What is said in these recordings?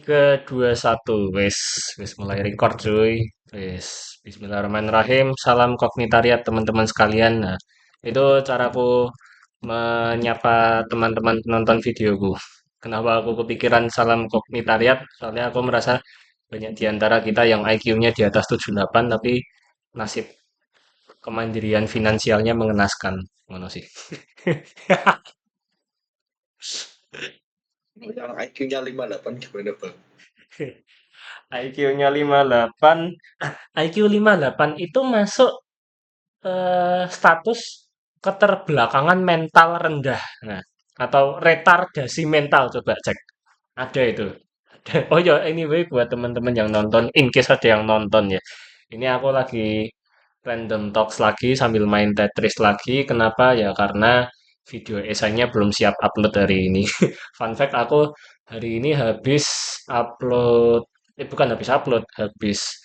3, 2, 1, wis wis mulai record cuy. Wis Bismillahirrahmanirrahim. Salam kognitariat teman-teman sekalian. Nah, itu caraku menyapa teman-teman penonton videoku. Kenapa aku kepikiran salam kognitariat? Soalnya aku merasa banyak di antara kita yang IQ-nya di atas 78 tapi nasib kemandirian finansialnya mengenaskan. Ngono sih. Yang IQ-nya 58 gimana bang? IQ-nya 58, IQ 58 itu masuk status keterbelakangan mental rendah. Nah, atau retardasi mental coba cek. Ada itu. Oh ya, anyway buat teman-teman yang nonton, in case ada yang nonton ya. Ini aku lagi random talks lagi sambil main Tetris lagi. Kenapa? Ya karena video esainya belum siap upload hari ini. Fun fact aku hari ini habis upload, bukan habis upload, habis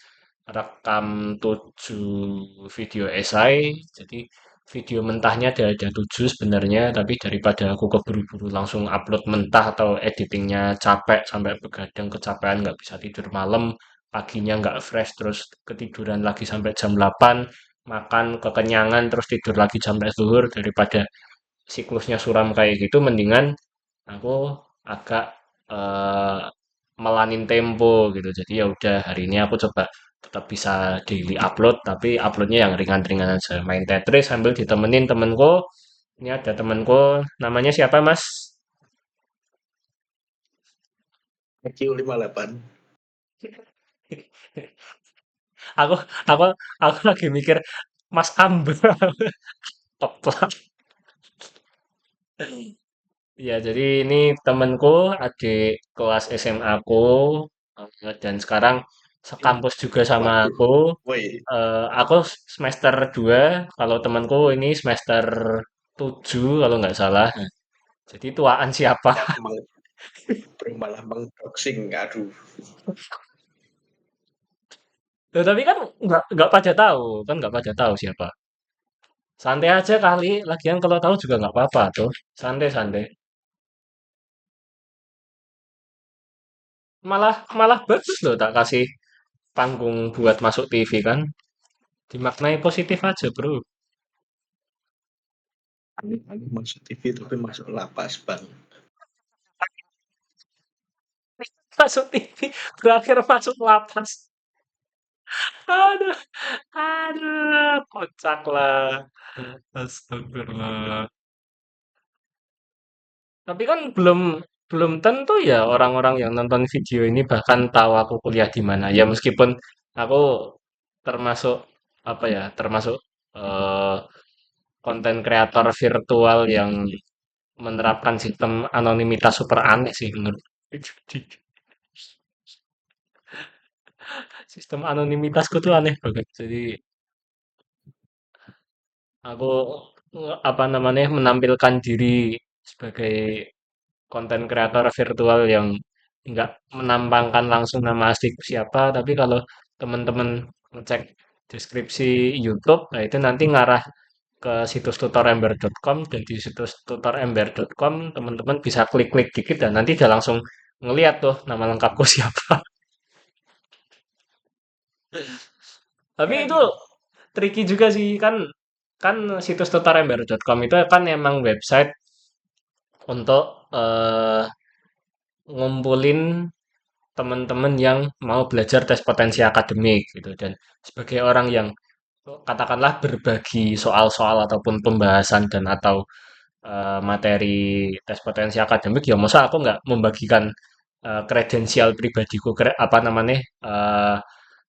rekam 7 video esai. Jadi video mentahnya ada 7 sebenarnya, tapi daripada aku keburu-buru langsung upload mentah atau editingnya capek sampai begadang kecapean nggak bisa tidur malam, paginya nggak fresh terus ketiduran lagi sampai jam 8, makan kekenyangan terus tidur lagi sampai zuhur, daripada siklusnya suram kayak gitu mendingan aku agak eh, melanin tempo gitu. Jadi ya udah hari ini aku coba tetap bisa daily upload tapi uploadnya yang ringan-ringan aja. Main Tetris sambil ditemenin temenku. Ini ada temenku namanya siapa Mas? IQ 58. Aku aku aku lagi mikir Mas Ambal. Teplak. Ya, jadi ini temenku, adik kelas SMA aku, dan sekarang sekampus juga sama Waduh, aku. woi, Aku semester 2, kalau temanku ini semester 7 kalau nggak salah. Jadi tuaan siapa? ya malah mengboxing, aduh. Loh, tapi kan nggak pada tahu, kan nggak pada tahu siapa. Santai aja kali, lagian kalau tahu juga nggak apa-apa tuh. Santai-santai. Malah malah bagus loh tak kasih panggung buat masuk TV kan. Dimaknai positif aja, Bro. Aku masuk TV tapi masuk lapas bang. Masuk TV, berakhir masuk lapas. Aduh, aduh, kocak lah. Astagfirullah. Tapi kan belum belum tentu ya orang-orang yang nonton video ini bahkan tahu aku kuliah di mana. Ya meskipun aku termasuk apa ya, termasuk eh, konten kreator virtual yang menerapkan sistem anonimitas super aneh sih menurut. Sistem anonimitasku tuh aneh banget. Jadi aku apa namanya menampilkan diri sebagai konten kreator virtual yang nggak menampangkan langsung nama asliku siapa, tapi kalau teman-teman ngecek deskripsi YouTube, nah itu nanti ngarah ke situs tutorember.com, dan di situs tutorember.com teman-teman bisa klik-klik dikit dan nanti udah langsung ngeliat tuh nama lengkapku siapa. Tapi itu Keren. tricky juga sih kan, kan situs tutorember.com itu kan emang website untuk ngumpulin teman-teman yang mau belajar tes potensi akademik gitu, dan sebagai orang yang katakanlah berbagi soal-soal ataupun pembahasan dan atau materi tes potensi akademik, ya masa aku nggak membagikan kredensial pribadiku, apa namanya,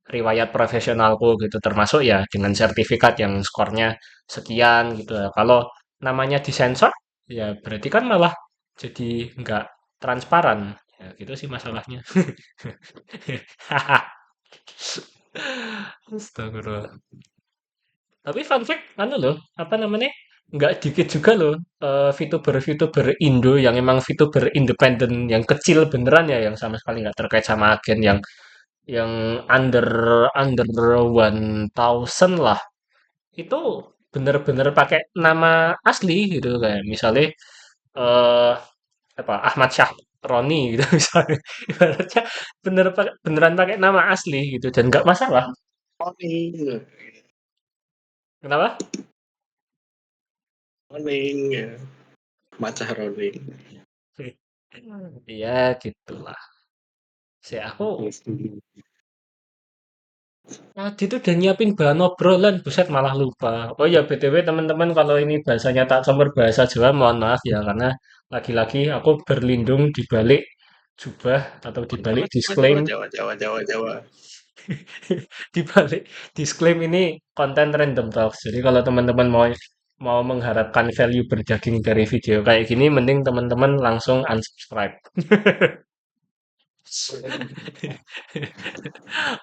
riwayat profesionalku gitu, termasuk ya dengan sertifikat yang skornya sekian gitu. Kalau namanya disensor ya berarti kan malah jadi nggak transparan ya, gitu sih masalahnya. Astagfirullah. Tapi fun fact, anu loh, apa namanya? Nggak dikit juga loh, VTuber-VTuber Indo yang emang VTuber independen, yang kecil beneran ya, yang sama sekali nggak terkait sama agen, yang under under 1000 lah. Itu bener-bener pakai nama asli gitu, kayak misalnya eh apa Ahmad Syah. Roni gitu misalnya. Ibaratnya beneran pakai nama asli gitu dan nggak masalah. Morning, Kenapa? morning, ya. Macah rolling. Iya gitulah. Si aku tadi tuh udah nyiapin bahan obrolan, buset malah lupa. Oh ya BTW teman-teman kalau ini bahasanya tak campur bahasa Jawa mohon maaf ya karena lagi-lagi aku berlindung di balik jubah atau di balik disclaim Jawa, Jawa, Jawa, Jawa, Jawa. di balik disclaim ini konten random talks. Jadi kalau teman-teman mau mau mengharapkan value berdaging dari video kayak gini, mending teman-teman langsung unsubscribe.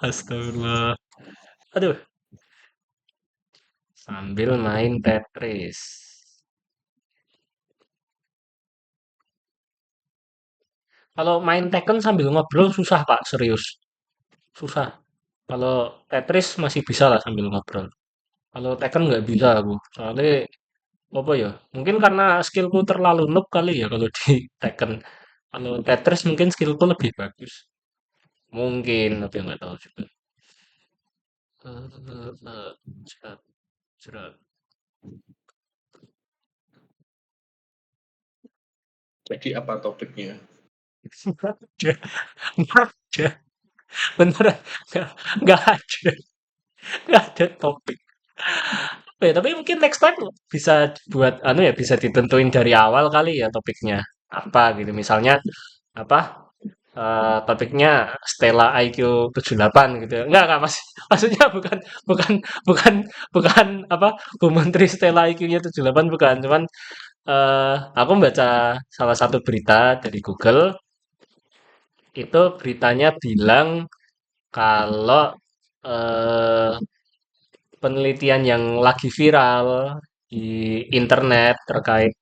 Astagfirullah. Aduh, sambil main Tetris. Kalau main Tekken sambil ngobrol susah, Pak, serius. Susah. Kalau Tetris masih bisa lah sambil ngobrol. Kalau Tekken nggak bisa aku. Soalnya apa ya? Mungkin karena skillku terlalu noob kali ya kalau di Tekken. Kalau Tetris mungkin skillku lebih bagus. Mungkin, tapi nggak tahu juga. Jerat, jerat. Jadi apa topiknya? Nggak ada, nggak ada. Beneran, nggak, nggak ada, nggak ada topik. Apa ya, tapi mungkin next time bisa buat anu ya bisa ditentuin dari awal kali ya topiknya apa gitu misalnya apa topiknya Stella IQ 78 gitu ya. Enggak mas maksudnya bukan bukan bukan bukan apa Bu Menteri Stella IQ-nya 78 bukan cuman aku membaca salah satu berita dari Google itu beritanya bilang kalau eh, penelitian yang lagi viral di internet terkait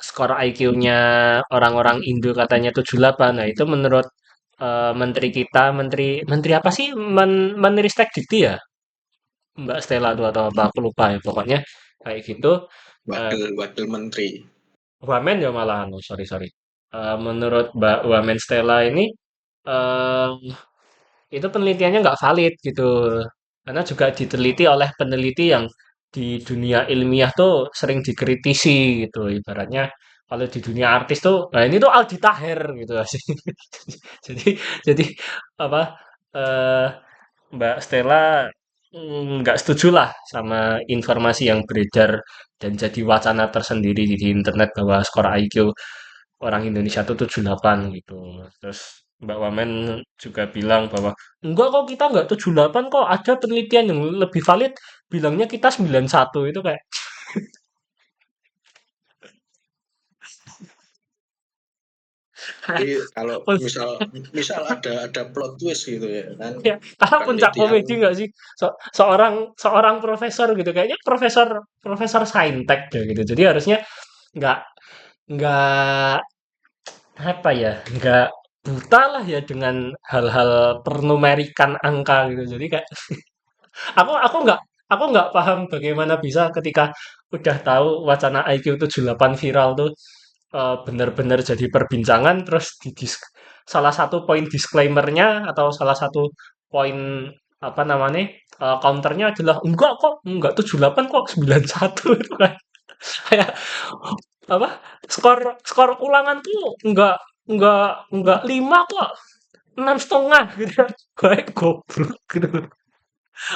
skor IQ-nya orang-orang Indo katanya 78. Nah, itu menurut menteri kita, menteri menteri apa sih? Menristek Dikti ya? Mbak Stella tuh atau apa aku lupa ya. Pokoknya kayak gitu. Eh, Wakil Wakil Menteri. Wamen ya malah, no, sorry sorry. Menurut Mbak Wamen Stella ini eh itu penelitiannya nggak valid gitu. Karena juga diteliti oleh peneliti yang di dunia ilmiah tuh sering dikritisi gitu. Ibaratnya kalau di dunia artis tuh, nah ini tuh Aldi Taher gitu sih. Jadi jadi apa eh, Mbak Stella nggak setuju lah sama informasi yang beredar dan jadi wacana tersendiri di internet bahwa skor IQ orang Indonesia tuh 78 gitu. Terus Mbak Wamen juga bilang bahwa enggak kok kita nggak 78 kok ada penelitian yang lebih valid bilangnya kita 91 itu kayak Jadi kalau misal misal ada plot twist gitu ya kan, ya karena puncak penelitian komedi nggak sih seorang seorang profesor gitu kayaknya profesor profesor saintek deh gitu jadi harusnya nggak nggak apa ya nggak buta lah ya dengan hal-hal pernumerikan angka gitu jadi kayak aku aku nggak paham bagaimana bisa ketika udah tahu wacana IQ 78 viral tuh benar-benar jadi perbincangan terus salah satu poin disclaimer-nya atau salah satu poin apa namanya counternya adalah enggak 78 kok 91 itu kan kayak apa skor skor ulangan tuh enggak 5 kok 6,5 gitu kayak goblok gitu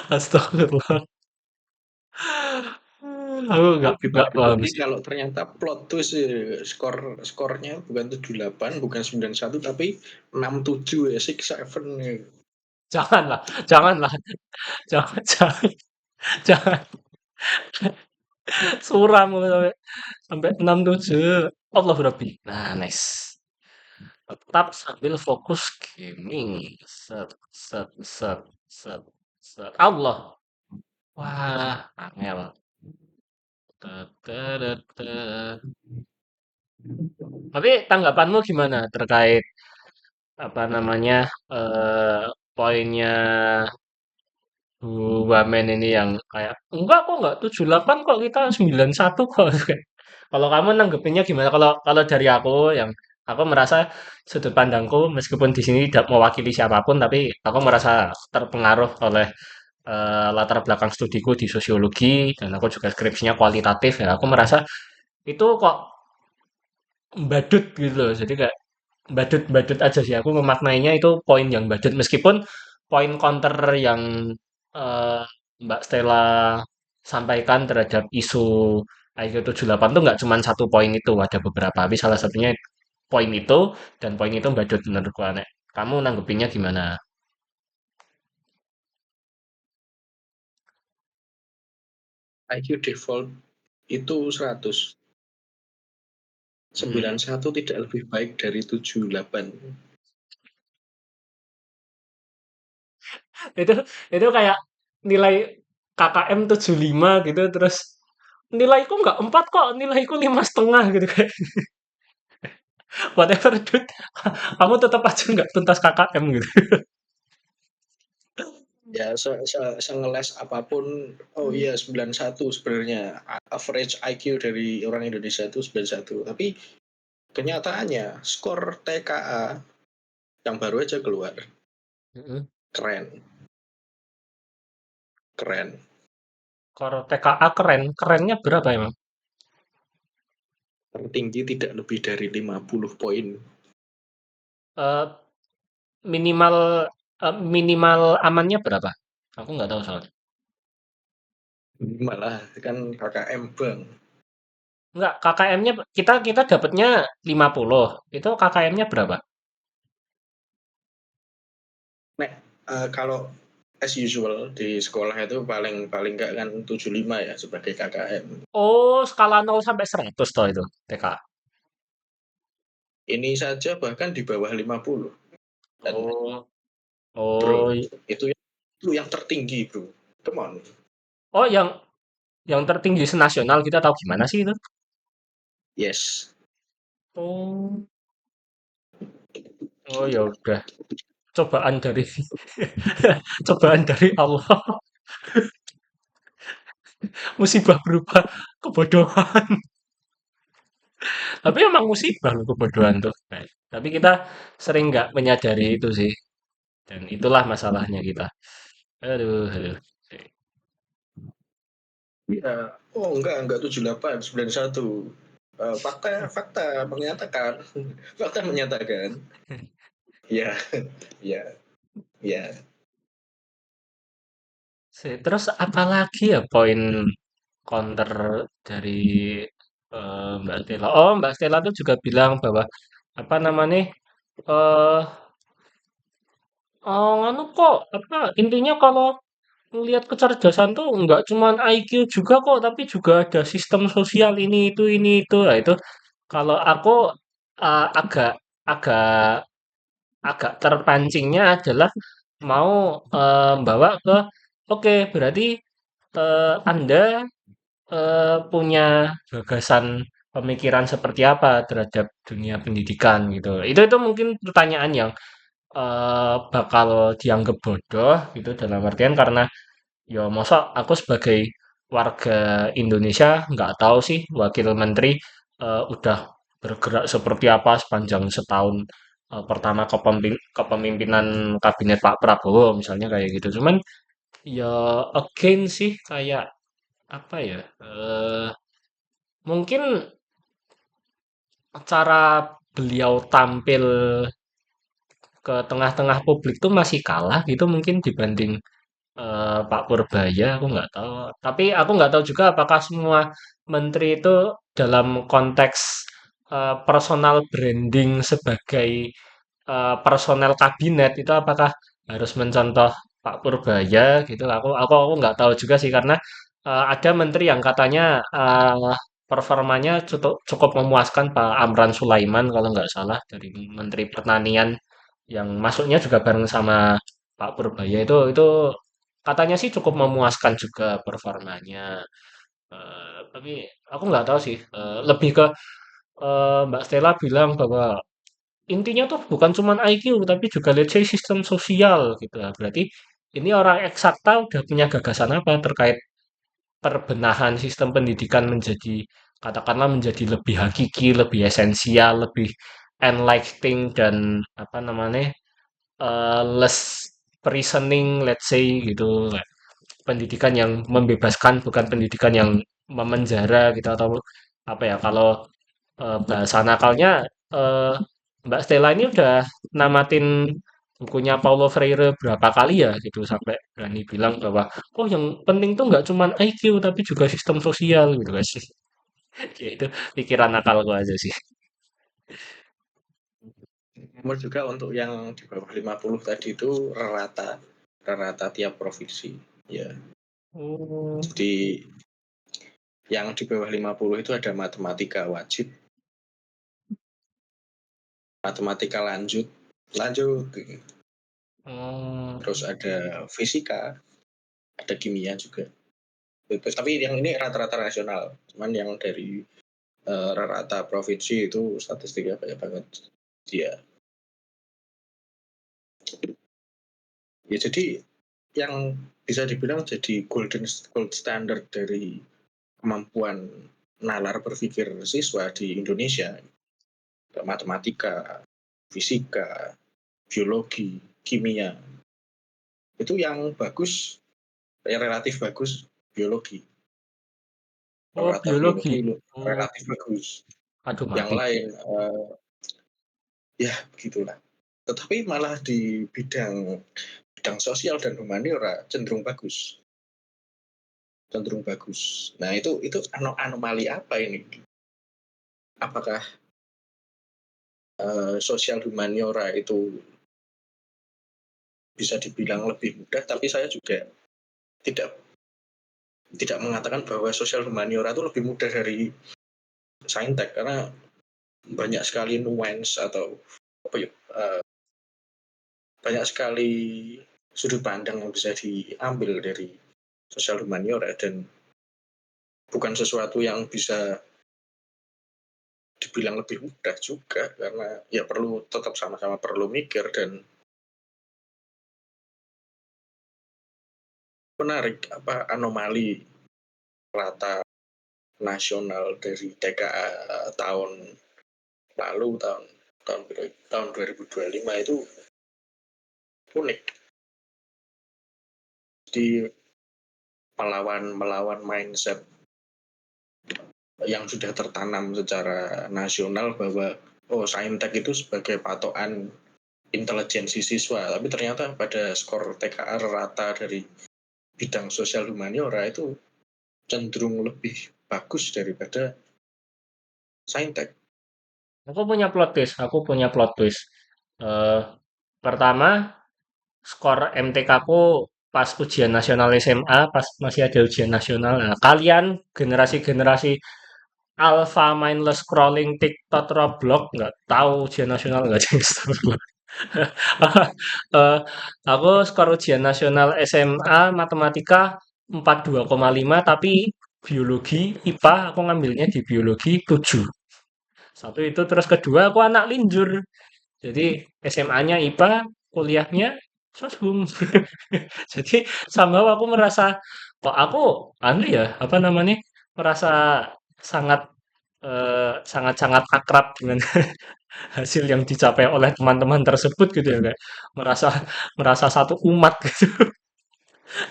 astagfirullah. Aku oh, nggak gimana? paham Berarti sih. kalau ternyata plot twist skornya bukan 78 bukan 91 tapi 67 ya 67 ya. Janganlah, janganlah, jangan, jangan, jangan. Suram sampai sampai 67. Allah Rabbi. Nah, nice. Tetap sambil fokus gaming. Set, set, set, set, set. Allah. Wah, angel. Tet, tet, tet. Tapi tanggapanmu gimana terkait apa namanya poinnya Bu Wamen ini yang kayak enggak kok enggak 78 kok kita 91 kok. Kalau kamu nanggepinnya gimana? Kalau kalau dari aku merasa sudut pandangku meskipun di sini tidak mewakili siapapun, tapi aku merasa terpengaruh oleh latar belakang studiku di sosiologi dan aku juga skripsinya kualitatif ya. Aku merasa itu kok badut gitu loh. Jadi kayak badut-badut aja sih. Aku memaknainya itu poin yang badut meskipun poin counter yang eh, Mbak Stella sampaikan terhadap isu IQ 78 tuh nggak cuma satu poin itu, ada beberapa. Tapi salah satunya poin itu dan poin itu badut menurutku aneh. Kamu nanggepinnya gimana? IQ default itu 100. Mm. 91 tidak lebih baik dari 78. Itu itu kayak nilai KKM 75 gitu terus nilaiku nggak 4 kok, nilaiku 5,5 gitu kayak whatever dude. Kamu tetap aja nggak tuntas KKM gitu. Ya, sengeles apapun, oh iya 91 sebenarnya average IQ dari orang Indonesia itu 91. Tapi kenyataannya skor TKA yang baru aja keluar. Mm-mm. Keren, keren. Kalau TKA keren, kerennya berapa emang? Tertinggi tidak lebih dari 50 poin. Eh, minimal minimal amannya berapa? Aku nggak tahu soalnya. Malah kan KKM bang. Nggak, KKM-nya kita kita dapatnya 50. Itu KKM-nya berapa? Nah, kalau as usual di sekolah itu paling paling nggak kan 75 ya sebagai KKM. Oh, skala 0 sampai 100 toh itu TKA. Ini saja bahkan di bawah 50. Dan Oh, bro, oh, itu yang tertinggi bro. Come on. oh yang tertinggi senasional kita tahu gimana sih itu? Yes. Oh, oh ya udah. Cobaan dari cobaan dari Allah. Musibah berupa kebodohan. Tapi emang musibah loh kebodohan tuh. Nah, tapi kita sering nggak menyadari itu sih. Dan itulah masalahnya kita. Aduh, aduh. Ya. Oh enggak 78, 91. Fakta fakta menyatakan fakta menyatakan ya ya ya. Terus apalagi ya poin counter dari Mbak Stella? Oh, Mbak Stella tuh juga bilang bahwa apa namanya? eh anu kok apa intinya kalau ngelihat kecerdasan tuh nggak cuman IQ juga kok, tapi juga ada sistem sosial ini itu. Nah, itu kalau aku agak agak agak terpancingnya adalah mau bawa ke oke berarti Anda punya gagasan pemikiran seperti apa terhadap dunia pendidikan gitu. Itu mungkin pertanyaan yang bakal dianggap bodoh gitu dalam artian karena ya masa aku sebagai warga Indonesia nggak tahu sih wakil menteri udah bergerak seperti apa sepanjang setahun pertama kepemimpinan kabinet Pak Prabowo misalnya kayak gitu. Cuman ya again sih kayak apa ya? Mungkin cara beliau tampil ke tengah-tengah publik tuh masih kalah gitu mungkin dibanding Pak Purbaya aku nggak tahu. Tapi aku nggak tahu juga apakah semua menteri itu dalam konteks personal branding sebagai personel kabinet itu apakah harus mencontoh Pak Purbaya gitu. Aku nggak tahu juga sih karena ada menteri yang katanya performanya cukup cukup memuaskan Pak Amran Sulaiman kalau nggak salah dari Menteri Pertanian yang masuknya juga bareng sama Pak Purbaya itu katanya sih cukup memuaskan juga performanya. Tapi aku nggak tahu sih. Lebih ke Mbak Stella bilang bahwa intinya tuh bukan cuman IQ tapi juga let's say sistem sosial gitu. Nah, berarti ini orang eksakta udah punya gagasan apa terkait perbenahan sistem pendidikan menjadi katakanlah menjadi lebih hakiki, lebih esensial, lebih enlightening dan apa namanya less reasoning, let's say gitu. Pendidikan yang membebaskan, bukan pendidikan yang memenjara gitu atau apa ya? Kalau bahasa nakalnya eh, Mbak Stella ini udah namatin bukunya Paulo Freire berapa kali ya gitu sampai berani bilang bahwa oh yang penting tuh nggak cuman IQ tapi juga sistem sosial gitu guys. Ya itu pikiran nakalku aja sih. Nomor juga untuk yang di bawah 50 tadi itu rata rata tiap provinsi. Ya, Oh, jadi yang di bawah 50 itu ada matematika wajib, matematika lanjut, lanjut, oh, terus ada fisika, ada kimia juga. Tapi yang ini rata-rata nasional, cuman yang dari rata provinsi itu statistiknya banyak banget. Dia, ya jadi yang bisa dibilang jadi gold standard dari kemampuan nalar berpikir siswa di Indonesia, matematika, fisika, biologi, kimia, itu yang bagus, yang relatif bagus biologi. oh Rata biologi. biologi Oh, relatif bagus. aduh Yang mati. lain, ya begitulah. Tetapi malah di bidang bidang sosial dan humaniora cenderung bagus, cenderung bagus. Nah itu anomali apa ini? Apakah sosial humaniora itu bisa dibilang lebih mudah? Tapi saya juga tidak tidak mengatakan bahwa sosial humaniora itu lebih mudah dari saintek karena banyak sekali nuance atau apa ya, banyak sekali sudut pandang yang bisa diambil dari sosial humaniora dan bukan sesuatu yang bisa dibilang lebih mudah juga karena ya perlu tetap sama-sama perlu mikir dan menarik apa anomali rata nasional dari TKA tahun lalu tahun tahun 2025 itu unik di melawan melawan mindset yang sudah tertanam secara nasional bahwa oh saintek itu sebagai patokan intelijensi siswa tapi ternyata pada skor TKA rata dari bidang sosial humaniora itu cenderung lebih bagus daripada saintek. Aku punya plot twist. Aku punya plot twist. Eh, pertama, skor MTK ku pas ujian nasional SMA, pas masih ada ujian nasional. Nah, kalian generasi-generasi alpha mindless scrolling TikTok Roblox nggak tahu ujian nasional nggak jenis. Eh, aku skor ujian nasional SMA matematika 42,5 tapi biologi IPA aku ngambilnya di biologi 7. Satu itu terus kedua aku anak linjur. Jadi SMA-nya IPA, kuliahnya soshum. Jadi somehow aku merasa kok aku anu ya, apa namanya? Merasa sangat sangat-sangat akrab dengan hasil yang dicapai oleh teman-teman tersebut gitu ya kayak merasa merasa satu umat gitu.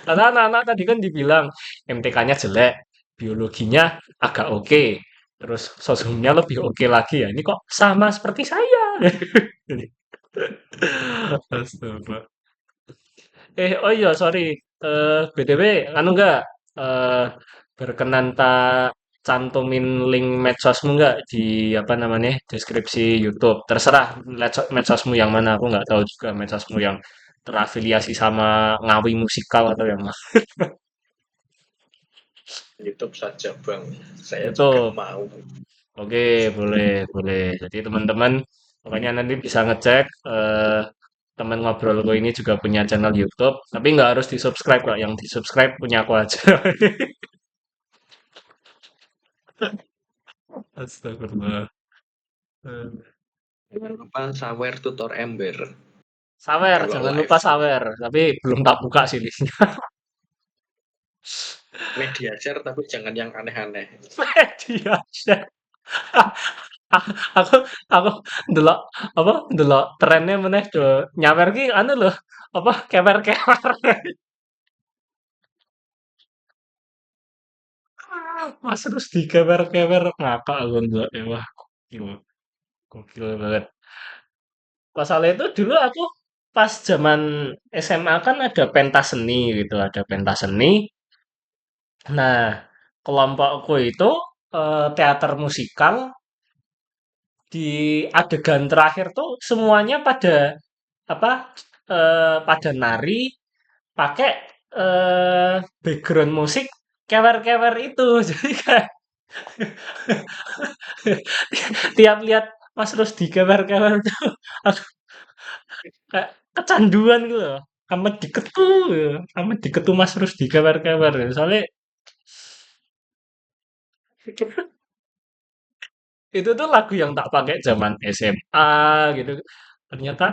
Karena anak-anak tadi kan dibilang MTK-nya jelek, biologinya agak oke, terus sosumnya lebih oke lagi ya. Ini kok sama seperti saya. Astaga. Oh iya, sorry. BTW, anu enggak, eh berkenan tak cantumin link medsosmu enggak di apa namanya deskripsi YouTube. Terserah medsosmu yang mana, aku nggak tahu juga medsosmu yang terafiliasi sama Ngawi Musikal atau yang mana. YouTube saja bang, saya juga YouTube. mau. Oke, boleh, boleh. Jadi teman-teman, pokoknya nanti bisa ngecek. Teman ngobrolku ini juga punya channel YouTube, tapi nggak harus di-subscribe kok. Yang di-subscribe punya aku aja. Astagfirullah. Eh, Jangan lupa sawer tutor ember Sawer, kalau jangan lupa live. sawer. Tapi belum tak buka sih linknya. Media share tapi jangan yang aneh-aneh. Media share. Aku aku ndelok apa ndelok trennya meneh do nyawer ki anu lho apa kewer-kewer. Mas terus dikewer-kewer ngakak aku ndelok ya wah gokil gokil banget. Masalah itu dulu aku pas zaman SMA kan ada pentas seni gitu, ada pentas seni. Nah, kelompokku itu teater musikal di adegan terakhir tuh semuanya pada apa pada nari pakai background musik kewer-kewer itu. Jadi kayak tiap lihat Mas Rusdi kewer-kewer tuh aku kayak kecanduan gitu loh. Sama diketu, gitu. Sama diketu Mas Rusdi kewer-kewer. Soalnya itu tuh lagu yang tak pakai zaman SMA gitu. Ternyata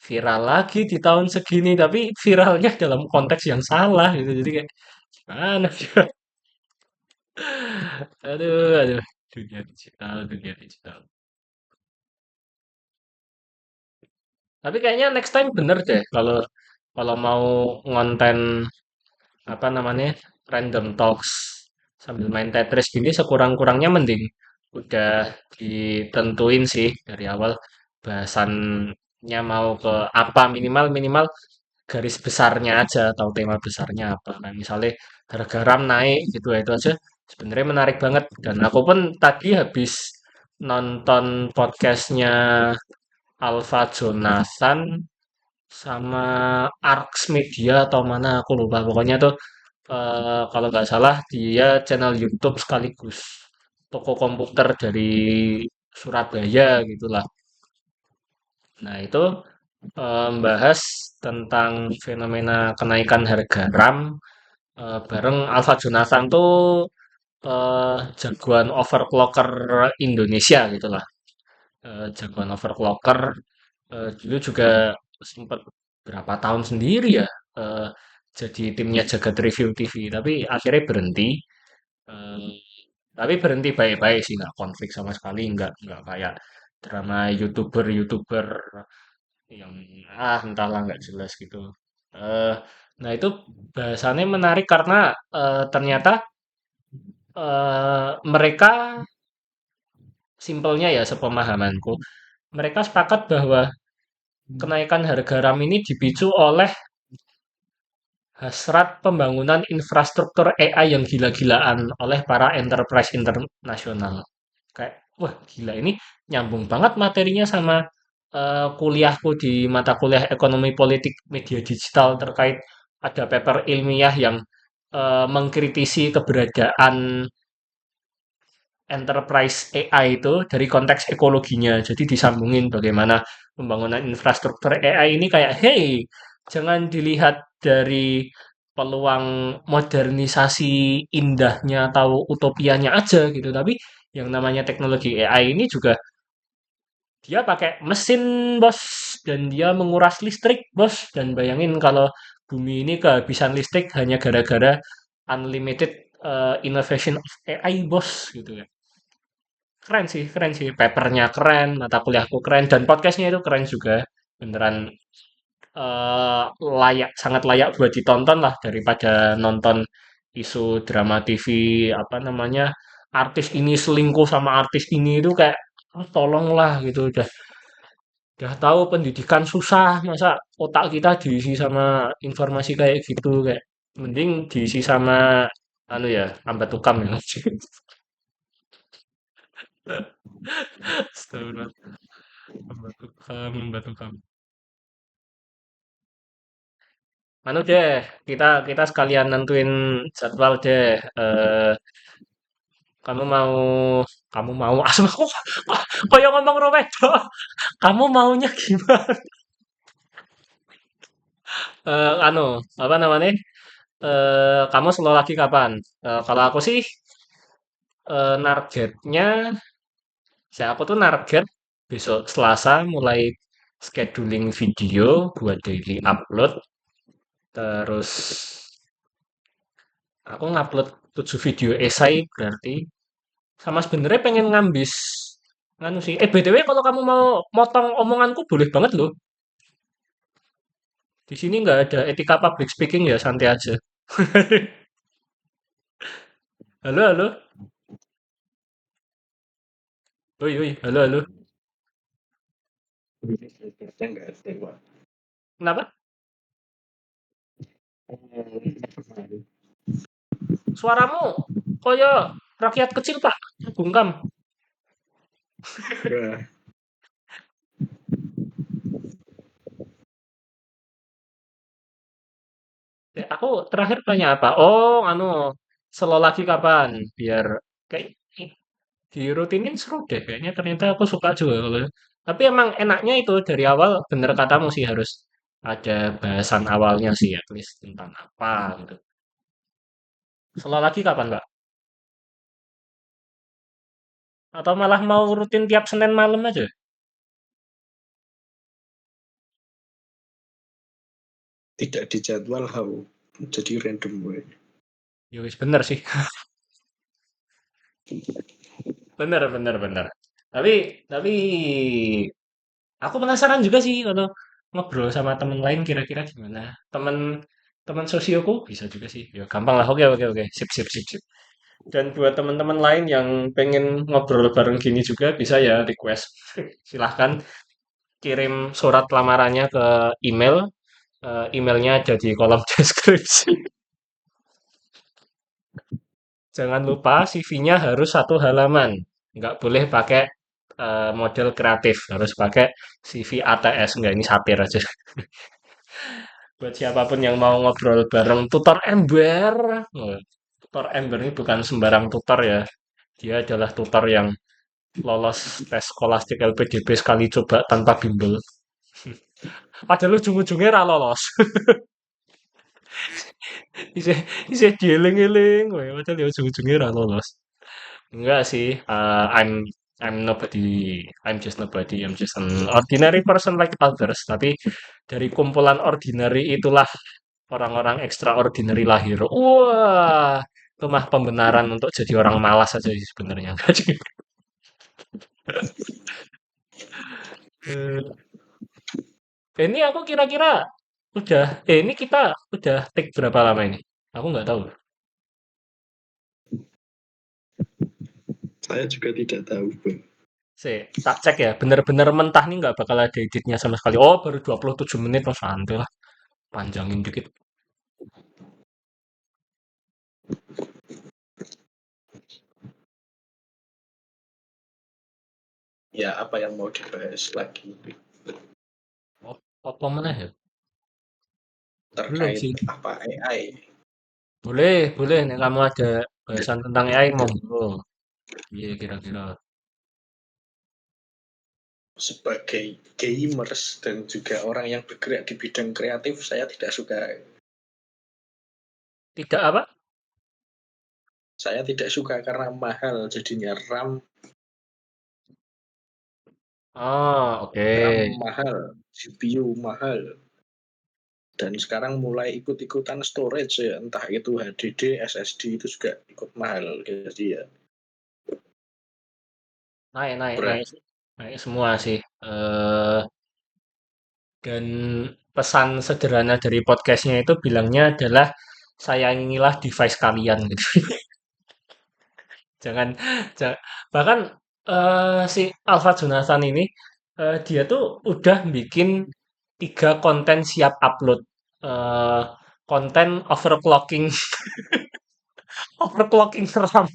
viral lagi di tahun segini, tapi viralnya dalam konteks yang salah gitu. Jadi kayak gimana sih? Aduh, aduh. Dunia digital, dunia digital. Tapi kayaknya next time bener deh kalau kalau mau ngonten apa namanya random talks sambil main Tetris gini sekurang-kurangnya mending udah ditentuin sih dari awal bahasannya mau ke apa minimal minimal garis besarnya aja atau tema besarnya apa. Nah, misalnya harga RAM naik gitu ya, itu aja sebenarnya menarik banget dan aku pun tadi habis nonton podcastnya Alfa Jonathan sama Arx Media atau mana aku lupa pokoknya tuh kalau nggak salah dia channel YouTube sekaligus toko komputer dari Surabaya gitulah. Nah itu membahas tentang fenomena kenaikan harga RAM bareng Alfa Jonathan tuh jagoan overclocker Indonesia gitulah. Jagoan overclocker dulu juga sempat berapa tahun sendiri ya eh, jadi timnya Jagat Review TV tapi akhirnya berhenti. Eh, tapi berhenti baik-baik sih nggak konflik sama sekali nggak kayak drama youtuber yang entahlah nggak jelas gitu. eh nah itu bahasannya menarik karena ternyata mereka simpelnya ya sepemahamanku mereka sepakat bahwa kenaikan harga RAM ini dipicu oleh hasrat pembangunan infrastruktur AI yang gila-gilaan oleh para enterprise internasional. Kayak, wah gila ini nyambung banget materinya sama kuliahku di mata kuliah ekonomi politik media digital terkait ada paper ilmiah yang mengkritisi keberadaan enterprise AI itu dari konteks ekologinya. Jadi disambungin bagaimana pembangunan infrastruktur AI ini kayak, hey, jangan dilihat dari peluang modernisasi indahnya atau utopianya aja gitu. Tapi yang namanya teknologi AI ini juga dia pakai mesin bos dan dia menguras listrik bos dan bayangin kalau bumi ini kehabisan listrik hanya gara-gara unlimited innovation of AI bos gitu ya. Keren sih. Papernya keren, mata kuliahku keren, dan podcastnya itu keren juga. Beneran layak, sangat layak buat ditonton lah daripada nonton isu drama TV apa namanya artis ini selingkuh sama artis ini itu kayak tolonglah gitu udah tahu pendidikan susah masa otak kita diisi sama informasi kayak gitu kayak mending diisi sama anu ya ambat tukam ya. Astagfirullah. Membantu kamu. Anu deh, kita kita sekalian nentuin jadwal deh. Kamu mau kamu mau asma kok yang ngomong Romedo. Kamu maunya gimana? Anu, apa namanya? Kamu slow lagi kapan? Kalau aku sih targetnya, saya aku tuh target besok Selasa mulai scheduling video buat daily upload. Terus Aku ngupload 7 video esai berarti sama sebenarnya pengen ngambis nganu sih. BTW kalau kamu mau motong omonganku boleh banget loh. Di sini nggak ada etika public speaking ya, santai aja. Halo, halo. Oi, oi, halo, halo. Enggak ada, Pak. Kenapa? Suaramu koyo rakyat kecil, Pak. Bungkam. Udah. Aku terakhir tanya apa? Oh, anu, selo lagi kapan? Biar kayak dirutinin seru deh. Kayaknya ternyata aku suka juga kalau. Tapi emang enaknya itu dari awal bener katamu sih harus ada bahasan awalnya sih, at least tentang apa gitu. Selo lagi kapan, Mbak? Atau malah mau rutin tiap Senin malam aja? Tidak dijadwal how. Jadi random gue. Ya wis bener sih. Bener, bener, bener. Tapi aku penasaran juga sih kalau ngobrol sama temen lain kira-kira gimana. Temen teman sosioku bisa juga sih. Ya gampang lah. Oke, oke, oke. Sip, sip, sip, sip. Dan buat teman-teman lain yang pengen ngobrol bareng gini juga bisa ya request. Silahkan kirim surat lamarannya ke email. Emailnya ada di kolom deskripsi. Jangan lupa CV-nya harus satu halaman. Nggak boleh pakai model kreatif. Harus pakai CV ATS. Nggak, ini satir aja. Buat siapapun yang mau ngobrol bareng tutor ember. Oh, tutor ember ini bukan sembarang tutor ya. Dia adalah tutor yang lolos tes skolastik LPDP sekali coba tanpa bimbel. Padahal ujung-ujungnya ra lolos. Isih isih dieling-eling, wae padahal ya ujung-ujungnya ra lolos. Enggak sih, I'm nobody, I'm just nobody, I'm just an ordinary person like others. Tapi dari kumpulan ordinary itulah orang-orang extraordinary lahir. Wah, itu mah pembenaran untuk jadi orang malas aja sih sebenarnya. Eh, ini aku kira-kira udah, ini kita udah take berapa lama ini? Aku nggak tahu. Saya juga tidak tahu, Bang. Tak cek ya, bener-bener mentah nih nggak bakal ada editnya sama sekali. Oh, baru 27 menit, oh santai lah. Panjangin dikit. Ya, apa yang mau dibahas lagi Oh, apa mana ya? Belum terkait sih. apa AI Boleh, boleh. Nih kamu ada bahasan tentang AI, monggo. Iya, kira-kira. sebagai gamers dan juga orang yang bergerak di bidang kreatif, saya tidak suka. Tidak apa? Saya tidak suka karena mahal jadinya Oh, oke. RAM mahal, CPU mahal, dan sekarang mulai ikut-ikutan storage ya, entah itu HDD, SSD itu juga ikut mahal. Jadi ya Naik, naik, naik. berat. Naik semua sih. Dan pesan sederhana dari podcastnya itu bilangnya adalah sayangilah device kalian gitu. Jangan, ja- bahkan si Alfa Jonathan ini dia tuh udah bikin 3 konten siap upload. Eh, Konten overclocking, overclocking RAM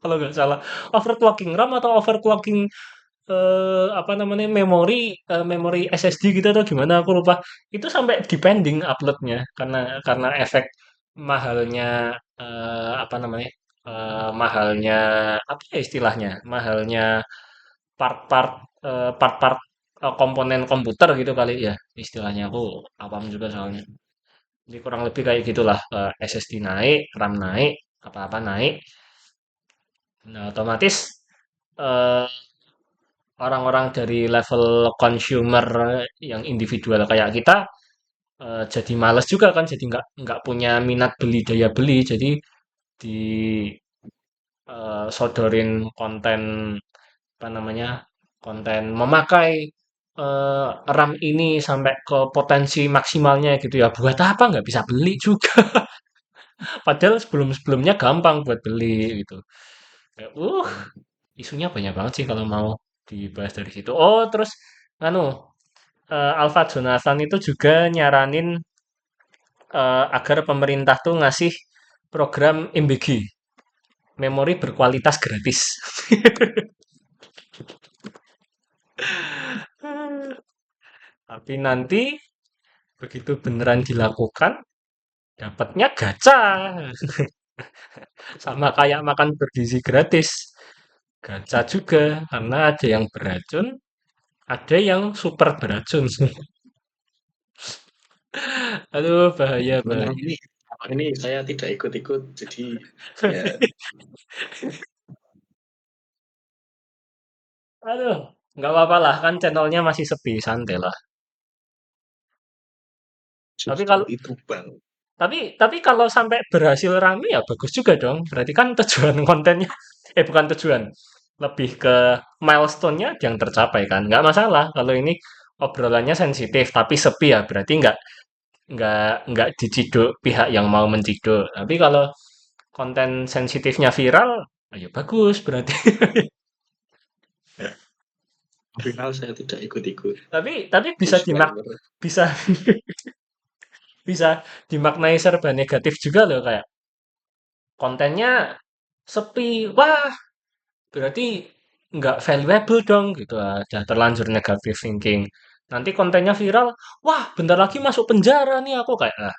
kalau nggak salah, overclocking RAM atau overclocking apa namanya memori SSD gitu atau gimana aku lupa. Itu sampai depending uploadnya karena efek mahalnya apa namanya mahalnya apa ya istilahnya mahalnya part-part part-part komponen komputer gitu kali ya istilahnya aku apam juga soalnya. Jadi kurang lebih kayak gitulah SSD naik, RAM naik, apa-apa naik. Nah, otomatis eh, orang-orang dari level consumer yang individual kayak kita jadi males juga kan, jadi nggak punya minat beli, daya beli, jadi di sodorin konten apa namanya, konten memakai RAM ini sampai ke potensi maksimalnya gitu ya. Buat apa nggak bisa beli juga. Padahal sebelum-sebelumnya gampang buat beli gitu. Kayak, isunya banyak banget sih kalau mau dibahas dari situ. Oh, terus anu Alfa Jonathan itu juga nyaranin agar pemerintah tuh ngasih program MBG, memori berkualitas gratis. Tapi nanti begitu beneran dilakukan, dapatnya gacha. Sama kayak makan bergizi gratis. Gacha juga, karena ada yang beracun, ada yang super beracun. Aduh, bahaya, Memang bahaya. ini saya tidak ikut-ikut, jadi ya Aduh, nggak apa-apa lah, kan channelnya masih sepi, santai lah. Tapi justru kalau itu bang. tapi kalau sampai berhasil rame ya bagus juga dong. Berarti kan tujuan kontennya, bukan tujuan, lebih ke milestone-nya yang tercapai kan. Nggak masalah kalau ini obrolannya sensitif tapi sepi ya berarti nggak diciduk pihak yang mau menciduk. Tapi kalau konten sensitifnya viral, ayo bagus berarti. Final saya tidak ikut-ikut Tapi disclaimer. bisa bisa dimaknai serba negatif juga loh, kayak kontennya sepi. Wah, berarti nggak valuable dong gitu. Udah terlanjur negatif thinking. Nanti kontennya viral, wah bentar lagi masuk penjara nih aku, kayak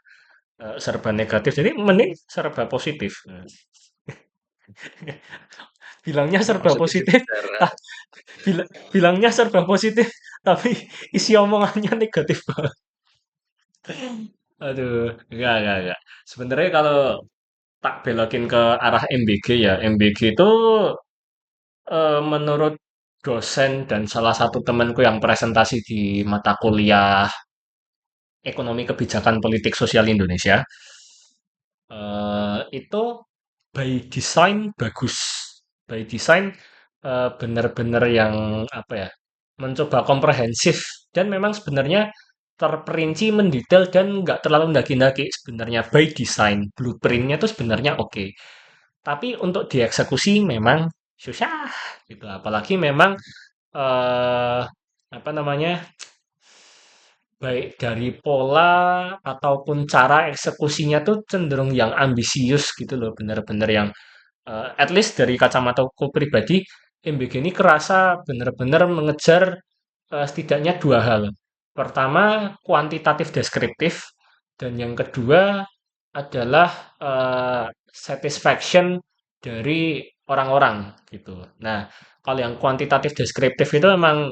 serba negatif. Jadi mending serba positif. Bilangnya serba Maksudnya di positif, penjara. bilangnya serba positif, tapi isi omongannya negatif banget. Aduh, enggak. Sebenarnya kalau tak belokin ke arah MBG ya, MBG itu menurut dosen dan salah satu temanku yang presentasi di mata kuliah Ekonomi Kebijakan Politik Sosial Indonesia, itu by design bagus. By design benar-benar yang apa ya, mencoba komprehensif dan memang sebenarnya terperinci, mendetail dan nggak terlalu ndaki-ndaki sebenarnya by design. Blueprintnya tuh sebenarnya oke. Tapi untuk dieksekusi memang susah gitu. Apalagi memang eh apa namanya, baik dari pola ataupun cara eksekusinya tuh cenderung yang ambisius gitu loh, bener-bener yang at least dari kacamataku pribadi, MBG ini kerasa bener-bener mengejar setidaknya dua hal. Pertama, kuantitatif deskriptif, dan yang kedua adalah satisfaction dari orang-orang gitu. Nah, kalau yang kuantitatif deskriptif itu memang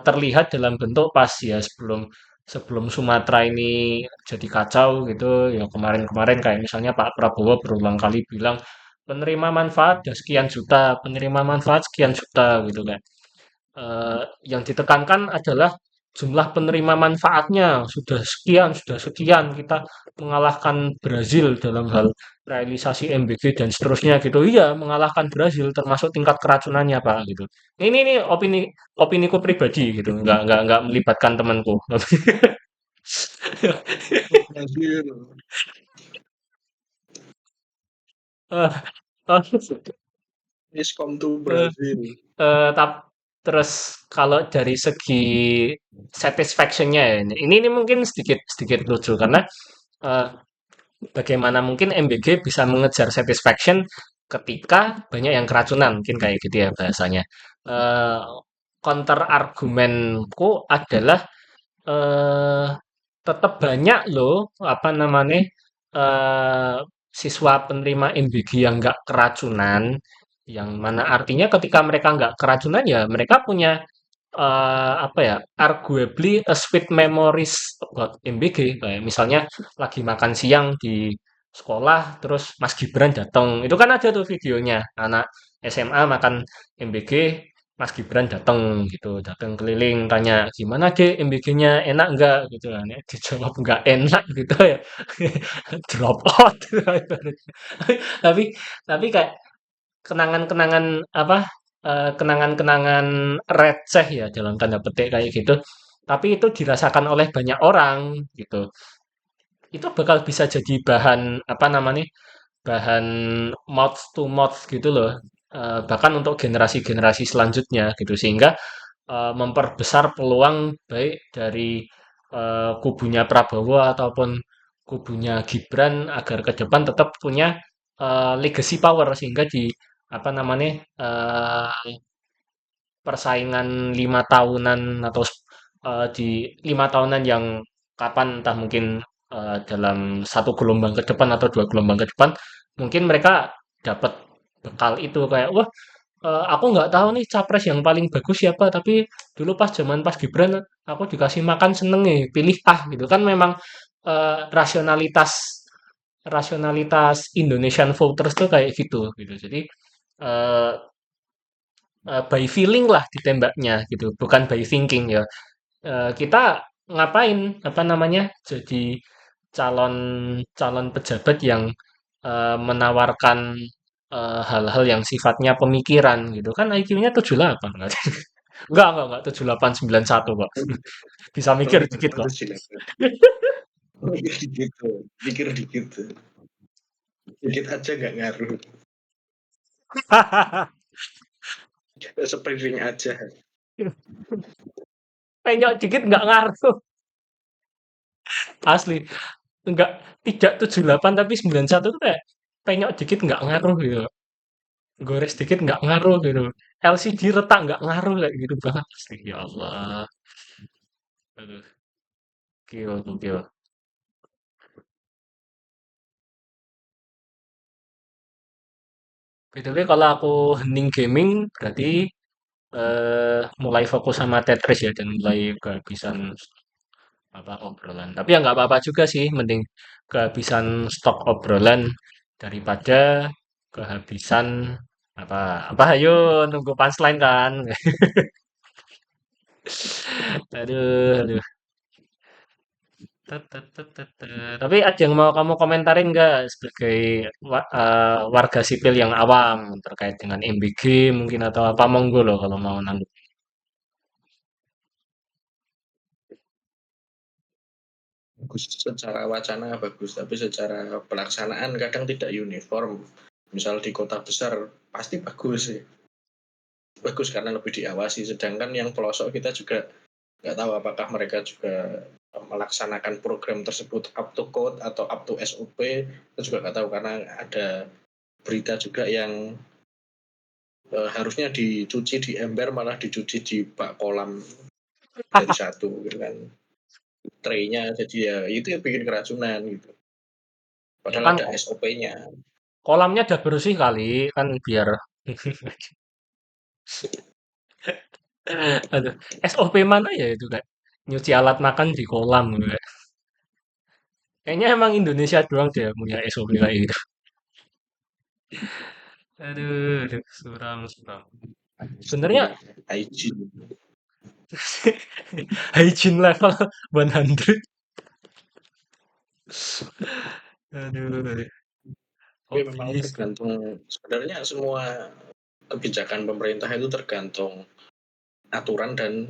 terlihat dalam bentuk pas ya, sebelum sebelum Sumatera ini jadi kacau gitu ya, kemarin-kemarin kayak misalnya Pak Prabowo berulang kali bilang penerima manfaat ya sekian juta, penerima manfaat sekian juta gitu kan. Yang ditekankan adalah jumlah penerima manfaatnya sudah sekian, kita mengalahkan Brazil dalam hal realisasi MBG dan seterusnya gitu. Iya, mengalahkan Brazil termasuk tingkat keracunannya Pak gitu. Ini opiniku pribadi gitu, nggak melibatkan temanku. Brazil. Eh, eh, Please come to eh, Brazil. terus kalau dari segi satisfaction-nya ya, ini mungkin sedikit sedikit lucu karena eh, bagaimana mungkin MBG bisa mengejar satisfaction ketika banyak yang keracunan, mungkin kayak gitu ya bahasanya. Eh, Counter argumenku adalah eh tetap banyak loh apa namanya, eh siswa penerima MBG yang nggak keracunan, yang mana artinya ketika mereka nggak keracunan ya mereka punya apa ya, arguably a sweet memories about MBG. Kayak misalnya lagi makan siang di sekolah, terus Mas Gibran datang. Itu kan ada tuh videonya, anak SMA makan MBG, Mas Gibran datang gitu, datang keliling tanya gimana deh MBG-nya enak nggak gitu kan ya, dijawab nggak enak gitu ya drop out tapi tapi kayak kenangan-kenangan apa kenangan-kenangan receh ya dalam tanda petik kayak gitu tapi itu dirasakan oleh banyak orang gitu itu bakal bisa jadi bahan apa namanya bahan mouth to mouth gitu loh. Bahkan untuk generasi-generasi selanjutnya gitu sehingga memperbesar peluang baik dari kubunya Prabowo ataupun kubunya Gibran agar ke depan tetap punya legacy power sehingga di apa namanya persaingan 5 tahunan atau di 5 tahunan yang kapan entah mungkin dalam satu gelombang ke depan atau dua gelombang ke depan mungkin mereka dapat bekal itu kayak wah aku nggak tahu nih capres yang paling bagus siapa tapi dulu pas zaman pas Gibran aku dikasih makan seneng nih pilih ah gitu kan memang rasionalitas rasionalitas Indonesian voters tuh kayak gitu jadi eh, by feeling lah ditembaknya gitu, bukan by thinking ya. Kita ngapain apa namanya jadi calon calon pejabat yang menawarkan hal-hal yang sifatnya pemikiran gitu kan IQ-nya 78 kan. Enggak 7891 kok. Bisa mikir dikit kok. Harus dilakukan. Mikir dikit, mikir dikit, dikit aja nggak ngaruh. Spreading aja. Penyok dikit nggak ngaruh. Asli. Enggak tidak 78 tapi 91 tuh kayak penyok dikit nggak ngaruh gitu. Gores dikit nggak ngaruh gitu. LCD retak nggak ngaruh kayak gitu banget. Pasti ya Allah. Aduh, gila tuh gila. BTW kalau aku hening gaming berarti mulai fokus sama Tetris ya dan mulai kehabisan apa obrolan. Tapi ya nggak apa-apa juga sih, mending kehabisan stok obrolan daripada kehabisan apa apa ayo nunggu punchline kan. Aduh. Tapi ada yang mau kamu komentarin nggak sebagai warga sipil yang awam terkait dengan MBG mungkin atau apa monggo loh kalau mau nanggung. Bagus secara wacana bagus, tapi secara pelaksanaan kadang tidak uniform. Misal di kota besar pasti bagus sih, bagus karena lebih diawasi. Sedangkan yang pelosok kita juga nggak tahu apakah mereka juga melaksanakan program tersebut up to code atau up to SOP. Kita juga nggak tahu karena ada berita juga yang harusnya dicuci di ember malah dicuci di bak kolam jadi satu gitu kan traynya jadi ya itu yang bikin keracunan gitu Ya padahal kan ada SOP-nya. kolamnya udah bersih kali kan biar aduh SOP mana ya itu kayak nyuci alat makan di kolam gitu. Kayaknya emang Indonesia doang deh yang punya SOP kayak gitu. Aduh, suram. Sebenarnya Hygiene. hygiene level 100. Aduh, Tapi memang habis. tergantung sebenarnya semua kebijakan pemerintah itu tergantung aturan dan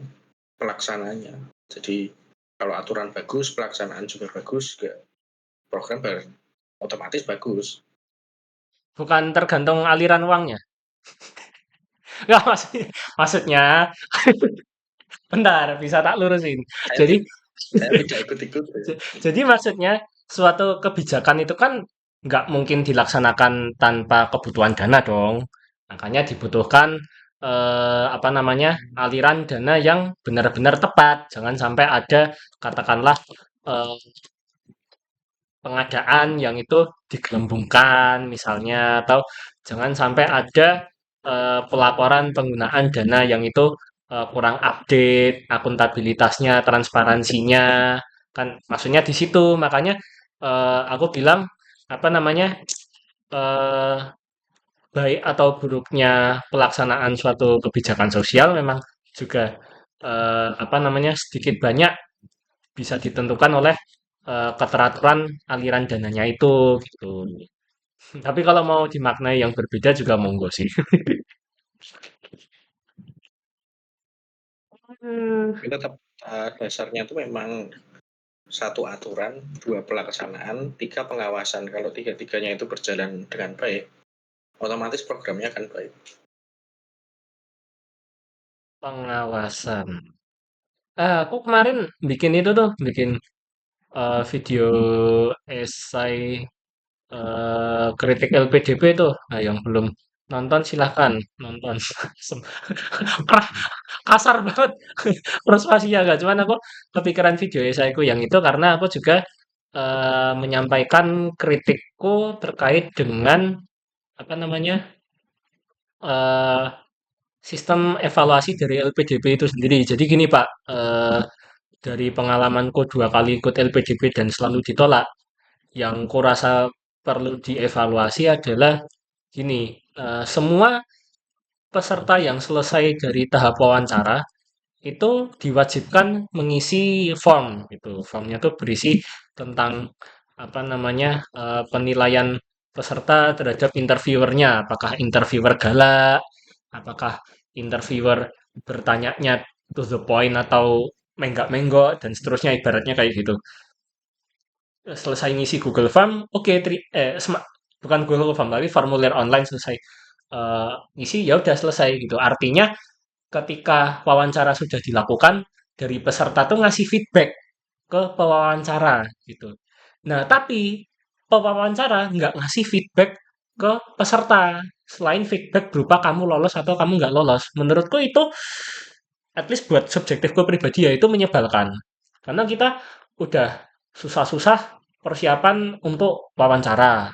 pelaksananya. Jadi kalau aturan bagus pelaksanaan juga bagus juga program otomatis bagus. Bukan tergantung aliran uangnya. Enggak maksudnya bentar bisa tak lurusin. Saya, Jadi saya tidak ikut-ikut. jadi maksudnya suatu kebijakan itu kan nggak mungkin dilaksanakan tanpa kebutuhan dana dong. Makanya dibutuhkan apa namanya aliran dana yang benar-benar tepat. Jangan sampai ada katakanlah eh, pengadaan yang itu digelembungkan misalnya atau jangan sampai ada pelaporan penggunaan dana yang itu kurang update, akuntabilitasnya, transparansinya, kan maksudnya di situ. Makanya aku bilang apa namanya eh, baik atau buruknya pelaksanaan suatu kebijakan sosial memang juga apa namanya sedikit banyak bisa ditentukan oleh keteraturan aliran dananya itu gitu. Tapi kalau mau dimaknai yang berbeda juga monggo sih. Hmm. Tapi tetap dasarnya itu memang satu aturan, dua pelaksanaan, tiga pengawasan. Kalau tiga-tiganya itu berjalan dengan baik, otomatis programnya akan baik. Pengawasan. Aku kemarin bikin itu tuh, bikin video esai kritik LPDP tuh. Nah, yang belum nonton silahkan nonton. Sem- Kera- Kasar banget persuasinya gak. Cuman aku kepikiran video esaiku yang itu karena aku juga menyampaikan kritikku terkait dengan apa namanya eh, sistem evaluasi dari LPDP itu sendiri. Jadi gini Pak, dari pengalamanku 2 kali ikut LPDP dan selalu ditolak, yang kurasa perlu dievaluasi adalah gini, semua peserta yang selesai dari tahap wawancara itu diwajibkan mengisi form gitu. Formnya tuh berisi tentang apa namanya penilaian peserta terhadap interviewernya. Apakah interviewer galak, apakah interviewer bertanyanya to the point atau menggak-menggok dan seterusnya ibaratnya kayak gitu. Selesai ngisi Google Form, oke, bukan Google Form tapi formulir online selesai ngisi ya udah selesai gitu. Artinya ketika wawancara sudah dilakukan, dari peserta tuh ngasih feedback ke pewawancara gitu. Nah, tapi pewawancara nggak ngasih feedback ke peserta selain feedback berupa kamu lolos atau kamu nggak lolos. Menurutku itu, at least buat subjektifku pribadi ya itu menyebalkan. Karena kita udah susah-susah persiapan untuk wawancara.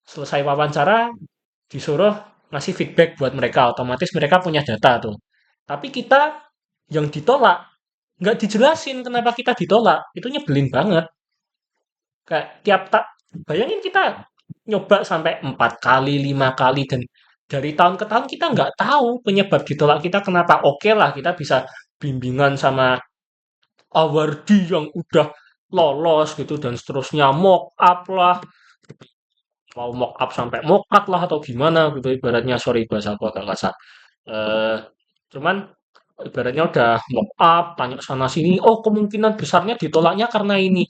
Selesai wawancara, disuruh ngasih feedback buat mereka, otomatis mereka punya data tuh. Tapi kita yang ditolak, nggak dijelasin kenapa kita ditolak, itu nyebelin banget. Kayak tiap tak, bayangin kita nyoba sampai 4 kali, 5 kali, dan dari tahun ke tahun kita nggak tahu penyebab ditolak kita kenapa. Oke lah, kita bisa bimbingan sama awardi yang udah lolos gitu dan seterusnya, mock up lah, mau mock up sampai mock up lah atau gimana gitu ibaratnya, sorry bahasa aku agak kasar. Eh, Cuman ibaratnya udah mock up, tanya sana sini, oh kemungkinan besarnya ditolaknya karena ini.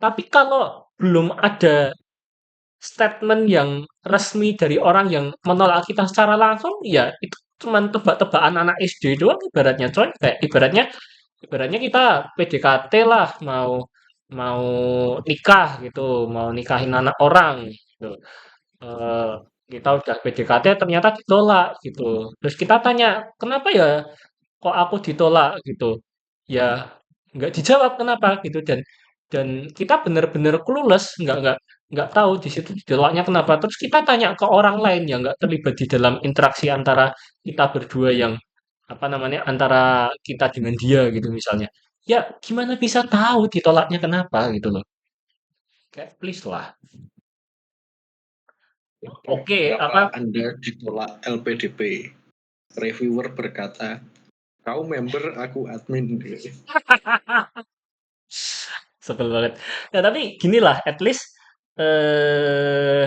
Tapi kalau belum ada statement yang resmi dari orang yang menolak kita secara langsung, ya itu cuman tebak-tebakan anak SD doang ibaratnya, coy. Kayak ibaratnya kita PDKT lah, mau mau nikah gitu, mau nikahin anak orang gitu. Eh, Kita udah PDKT ternyata ditolak gitu. Terus kita tanya, kenapa ya kok aku ditolak gitu? Ya nggak dijawab kenapa gitu, dan kita bener-bener clueless, nggak tahu di situ ditolaknya kenapa. Terus kita tanya ke orang lain yang nggak terlibat di dalam interaksi antara kita berdua yang apa namanya antara kita dengan dia gitu misalnya. Ya gimana bisa tahu ditolaknya kenapa gitu loh. Kayak please lah. Oke, Oke, kenapa apa Anda ditolak LPDP? Reviewer berkata, kau member, aku admin. sebel banget. Ya tapi gini lah, at least eh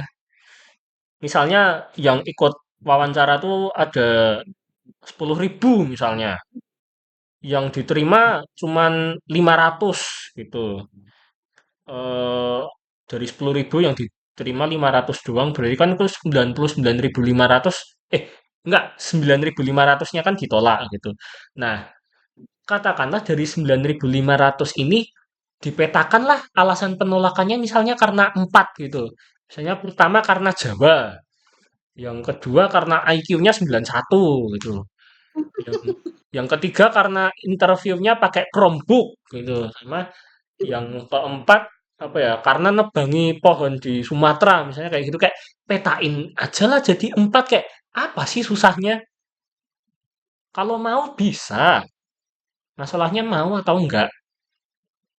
misalnya yang ikut wawancara tuh ada 10.000 misalnya, yang diterima cuman 500 gitu. eh dari 10.000 yang diterima 500 doang, berarti kan itu 99.500, enggak, 9.500-nya kan ditolak gitu. Nah, katakanlah dari 9.500 ini dipetakanlah alasan penolakannya misalnya karena 4 gitu. Misalnya pertama karena Jawa, yang kedua karena IQ-nya 91 gitu. Yang yang ketiga karena interviewnya pakai Chromebook gitu. Sama yang keempat apa ya? Karena nebangi pohon di Sumatera misalnya kayak gitu, kayak petain aja lah jadi 4, kayak apa sih susahnya? Kalau mau bisa. Masalahnya mau atau enggak.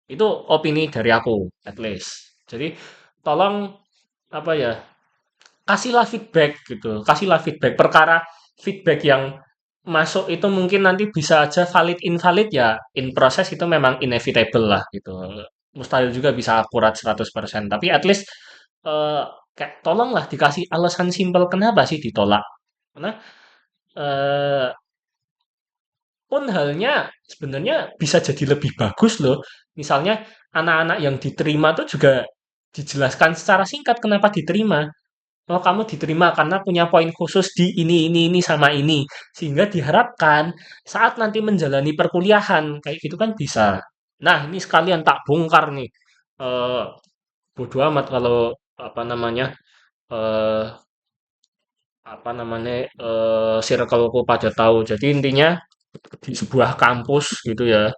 Itu opini dari aku, at least. Jadi tolong apa ya? kasihlah feedback gitu, kasihlah feedback. Perkara feedback yang masuk itu mungkin nanti bisa aja valid invalid ya, in proses itu memang inevitable lah gitu. Mustahil juga bisa akurat 100%, tapi at least eh, kayak tolonglah dikasih alasan simpel kenapa sih ditolak. Karena eh, pun halnya sebenarnya bisa jadi lebih bagus loh. Misalnya anak-anak yang diterima tuh juga dijelaskan secara singkat kenapa diterima. Oh, kamu diterima karena punya poin khusus di ini, sama ini. Sehingga diharapkan saat nanti menjalani perkuliahan, kayak gitu kan bisa. Nah, ini sekalian tak bongkar nih. Eh, bodo amat kalau apa namanya, eh, circleku pada tahu. Jadi intinya di sebuah kampus gitu ya,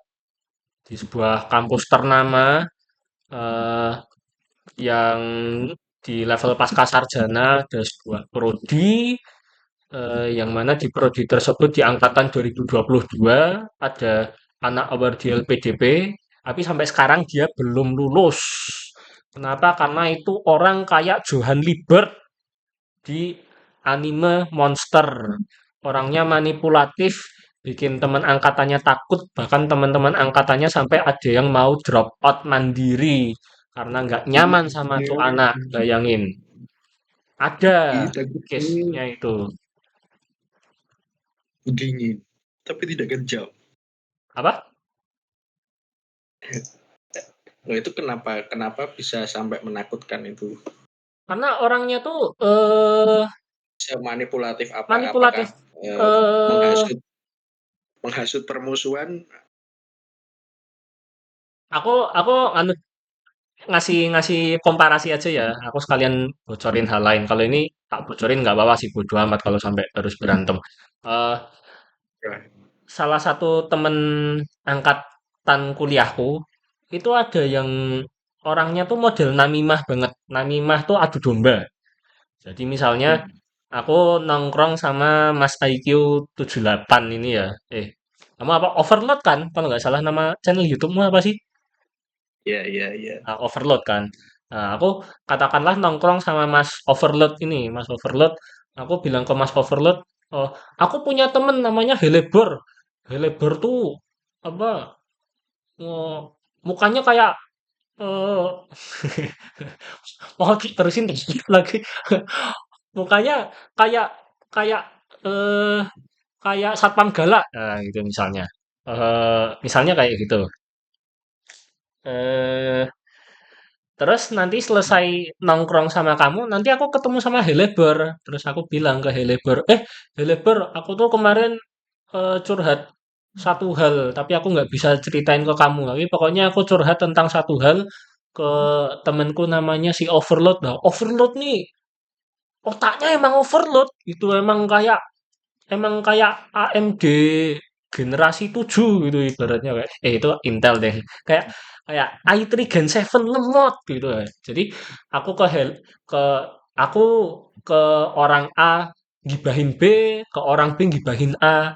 di sebuah kampus ternama eh, yang di level pasca sarjana ada sebuah prodi yang mana di prodi tersebut di angkatan 2022 ada anak award di LPDP, tapi sampai sekarang dia belum lulus. Kenapa? Karena itu orang kayak Johan Liebert di anime Monster. Orangnya manipulatif, bikin teman angkatannya takut, bahkan teman-teman angkatannya sampai ada yang mau drop out mandiri karena nggak nyaman sama tuh anak. Bayangin, ada Kita case-nya itu. dingin, tapi tidak kejam. Apa? Loh, itu kenapa bisa sampai menakutkan itu? Karena orangnya tuh Semanipulatif apa? Apakah manipulatif. eh, eh menghasut menghasut permusuhan? aku anu ngasih ngasih komparasi aja ya. Aku sekalian bocorin hal lain. Kalau ini tak bocorin nggak apa-apa sih, bodo amat kalau sampai harus berantem. Eh Ya, salah satu temen angkatan kuliahku itu ada yang orangnya tuh model namimah banget. Namimah tuh adu domba. Jadi misalnya aku nongkrong sama Mas IQ 78 ini ya. Kamu apa? Overload kan? Kalau nggak salah nama channel YouTube-mu apa sih? ya, ya, ya. Overload kan. Nah, aku katakanlah nongkrong sama Mas Overload ini, Mas Overload. Aku bilang ke Mas Overload, oh, aku punya temen namanya Helebor. Helebor tuh apa? Mukanya kayak eh mau terusin dikit lagi. Mukanya kayak kayak eh kayak satpam galak. Nah, gitu misalnya. Misalnya kayak gitu. Eh Terus nanti selesai nongkrong sama kamu, nanti aku ketemu sama Helebor. Terus aku bilang ke Helebor, Helebor, aku tuh kemarin curhat satu hal, tapi aku nggak bisa ceritain ke kamu. Tapi pokoknya aku curhat tentang satu hal ke temenku namanya si Overload. Nah, Overload nih otaknya emang overload. Itu emang kayak AMD generasi 7 gitu ibaratnya kayak itu Intel deh. Kayak kayak i3 Gen 7 lemot gitu ya. Jadi aku ke aku ke orang A gibahin B, ke orang B gibahin A.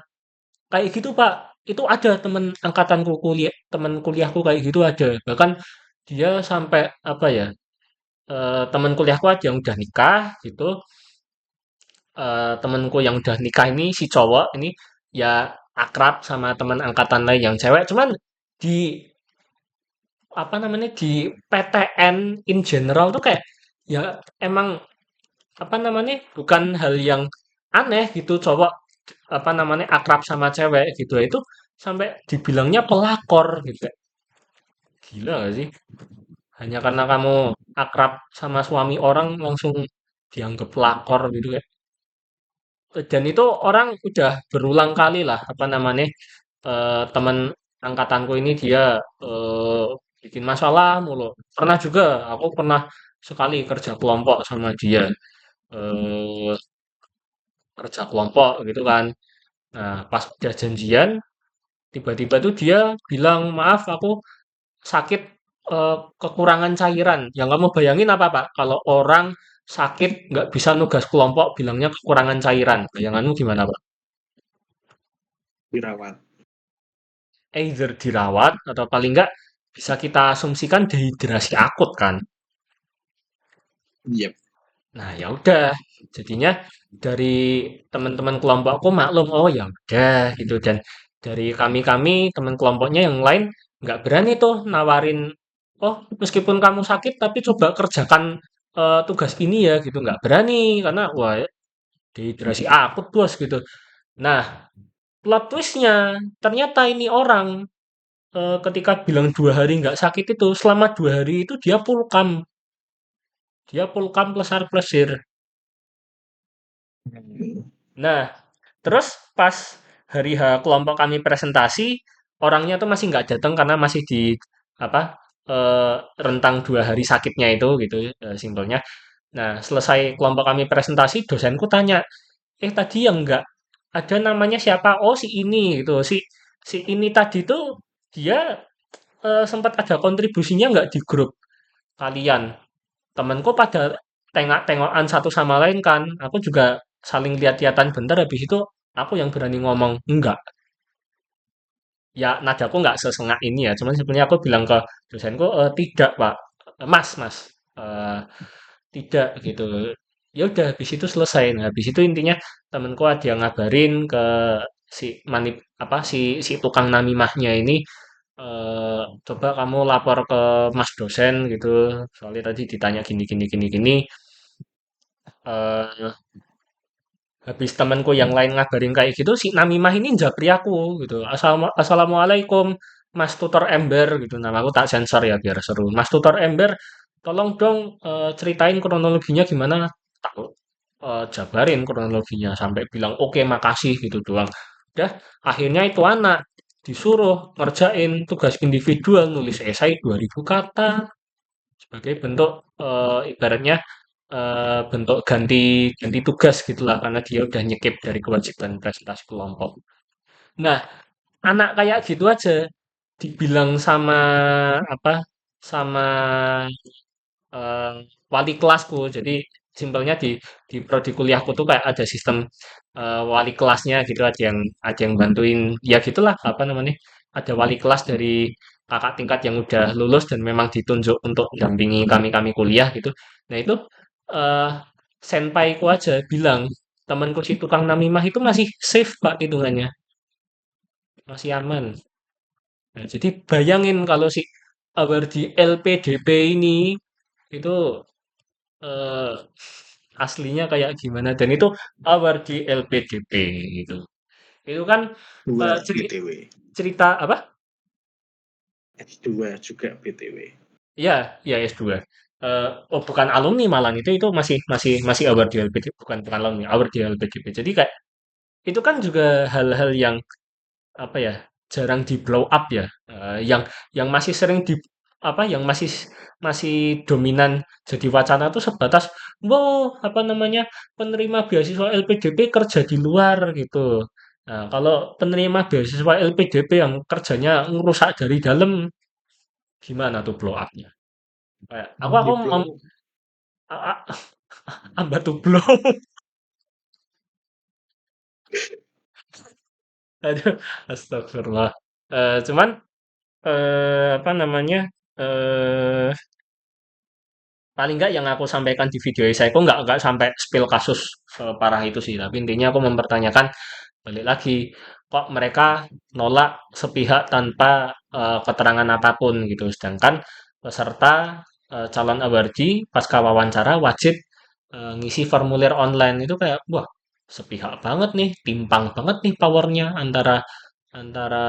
Kayak gitu, Pak. Itu ada temen kuliahku kayak gitu ada. Bahkan dia sampai apa ya? Temen kuliahku ada yang udah nikah gitu, temenku yang udah nikah ini si cowok ini ya akrab sama teman angkatan lain yang cewek cuman di apa namanya di PTN in general tuh kayak ya emang apa namanya bukan hal yang aneh gitu cowok apa namanya akrab sama cewek gitu itu sampai dibilangnya pelakor gitu kayak, gila gak sih hanya karena kamu akrab sama suami orang langsung dianggap pelakor gitu kayak. Dan itu orang udah berulang kali lah apa namanya teman angkatanku ini dia eh, bikin masalah mulu. Pernah juga aku pernah sekali kerja kelompok sama dia eh, kerja kelompok gitu kan. Nah pas udah janjian tiba-tiba tuh dia bilang maaf aku sakit kekurangan cairan. Yang kamu bayangin apa Pak? Kalau orang sakit nggak bisa nugas kelompok bilangnya kekurangan cairan. Bayanganmu gimana Pak? Dirawat. Either dirawat atau paling enggak bisa kita asumsikan dehidrasi akut kan. Iya. Nah, ya udah. Jadinya dari teman-teman kelompokku maklum, oh ya udah gitu. Dan dari kami-kami teman kelompoknya yang lain nggak berani tuh nawarin, oh meskipun kamu sakit tapi coba kerjakan tugas ini ya gitu. Nggak berani karena wah dehidrasi akut bos gitu. Nah, plot twistnya ternyata ini orang ketika bilang 2 hari nggak sakit itu selama 2 hari itu dia pulkam plesar plesir. Nah, terus pas hari H kelompok kami presentasi, orangnya tuh masih nggak datang karena masih di apa rentang 2 hari sakitnya itu gitu simpelnya. Nah, selesai kelompok kami presentasi, dosenku tanya, tadi yang nggak ada namanya siapa? Oh si ini gitu, si si ini tadi tuh dia sempat ada kontribusinya nggak di grup kalian? Temenku pada tengok-tengokan satu sama lain kan. Aku juga saling lihat-lihatan bentar habis itu aku yang berani ngomong enggak. Ya nadaku nggak sesengak ini ya. Cuman sebenarnya aku bilang ke dosenku tidak Pak. Mas, Mas. Eh, tidak gitu. Ya udah habis itu selesai. Nah, habis itu intinya temenku ada yang ngabarin ke si si tukang namimahnya ini coba kamu lapor ke Mas dosen gitu. Soalnya tadi ditanya gini gini gini gini. eh Habis temanku yang lain ngabarin kayak gitu, si Namimah ini njapri aku gitu. Assalamualaikum, Mas Tutor Ember gitu. Namaku tak sensor ya biar seru. Mas Tutor Ember, tolong dong ceritain kronologinya gimana. Tak jabarin kronologinya sampai bilang oke makasih gitu doang. Udah, akhirnya itu anak disuruh ngerjain tugas individual nulis esai 2000 kata sebagai bentuk ibaratnya bentuk ganti ganti tugas gitulah karena dia udah nyekip dari kewajiban presentasi kelompok. Nah, anak kayak gitu aja dibilang sama apa sama eh, wali kelasku. Jadi simpelnya di prodi kuliahku tuh kayak ada sistem wali kelasnya gitu ada yang bantuin ya gitulah apa namanya ada wali kelas dari kakak tingkat yang udah lulus dan memang ditunjuk untuk dampingi kami-kami kuliah gitu. Nah itu eh senpaiku aja bilang temanku si tukang namimah itu masih safe Pak hitungannya, masih aman. Nah, jadi bayangin kalau si award di LPDP ini itu eh, aslinya kayak gimana dan itu award di LPDP gitu. Itu kan Dua cerita BTW. cerita apa? S2 juga BTW. Ya, ya S2. Oh bukan alumni malang itu masih masih masih award di LPDP bukan alumni award di LPDP. Jadi kayak itu kan juga hal-hal yang apa ya jarang di blow up ya. Yang masih sering di apa yang masih masih dominan jadi wacana tuh sebatas wow apa namanya penerima beasiswa LPDP kerja di luar gitu. Nah, kalau penerima beasiswa LPDP yang kerjanya ngerusak dari dalam gimana tuh blow up-nya? Kayak aku Di blow. amba tuh blow. Aduh, astagfirullah. Cuman apa namanya? eh Paling nggak yang aku sampaikan di video saya kok nggak sampai spill kasus separah itu sih. Tapi intinya aku mempertanyakan balik lagi kok mereka nolak sepihak tanpa keterangan apapun gitu. Sedangkan peserta calon awardi pasca wawancara wajib ngisi formulir online itu kayak wah sepihak banget nih, timpang banget nih powernya antara antara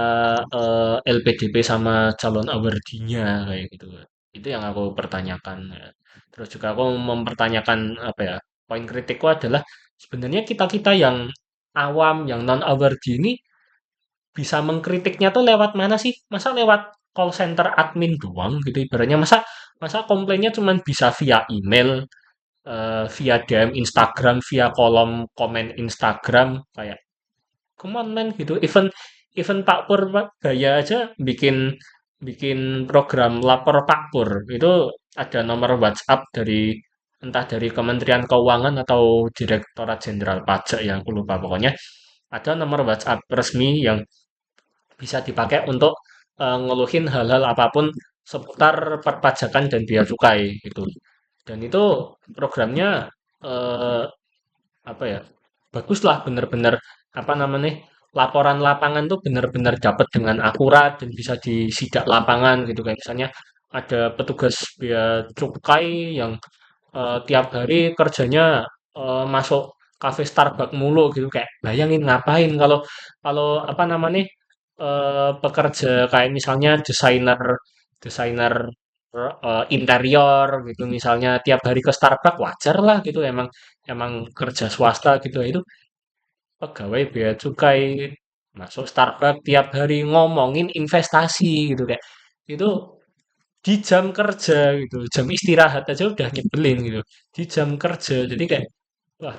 LPDP sama calon awardinya kayak gitu. Itu yang aku pertanyakan. Ya. Terus juga aku mempertanyakan apa ya? Poin kritikku adalah sebenarnya kita-kita yang awam, yang non awardi ini bisa mengkritiknya tuh lewat mana sih? Masa lewat call center admin doang gitu ibaratnya? Masa masa komplainnya cuma bisa via email, via DM Instagram, via kolom komen Instagram kayak come on man gitu. Even even Pak Pur Pak Gaya aja bikin bikin program lapor Pak Pur itu ada nomor WhatsApp dari entah dari Kementerian Keuangan atau Direktorat Jenderal Pajak yang aku lupa pokoknya ada nomor WhatsApp resmi yang bisa dipakai untuk ngeluhin hal-hal apapun seputar perpajakan dan bea cukai gitu. Dan itu programnya eh, apa ya, baguslah bener-bener apa namanya, laporan lapangan tuh bener-bener dapat dengan akurat dan bisa disidak lapangan gitu, kayak misalnya ada petugas bea cukai yang tiap hari kerjanya masuk kafe Starbucks mulu gitu, kayak bayangin ngapain kalau kalau apa namanya, pekerja kayak misalnya desainer desainer interior gitu misalnya tiap hari ke Starbucks, wajar lah gitu, emang emang kerja swasta gitu itu, pegawai bea cukai masuk Starbucks tiap hari ngomongin investasi gitu, kayak itu di jam kerja gitu, jam istirahat aja udah nyebelin gitu, di jam kerja. Jadi kayak wah,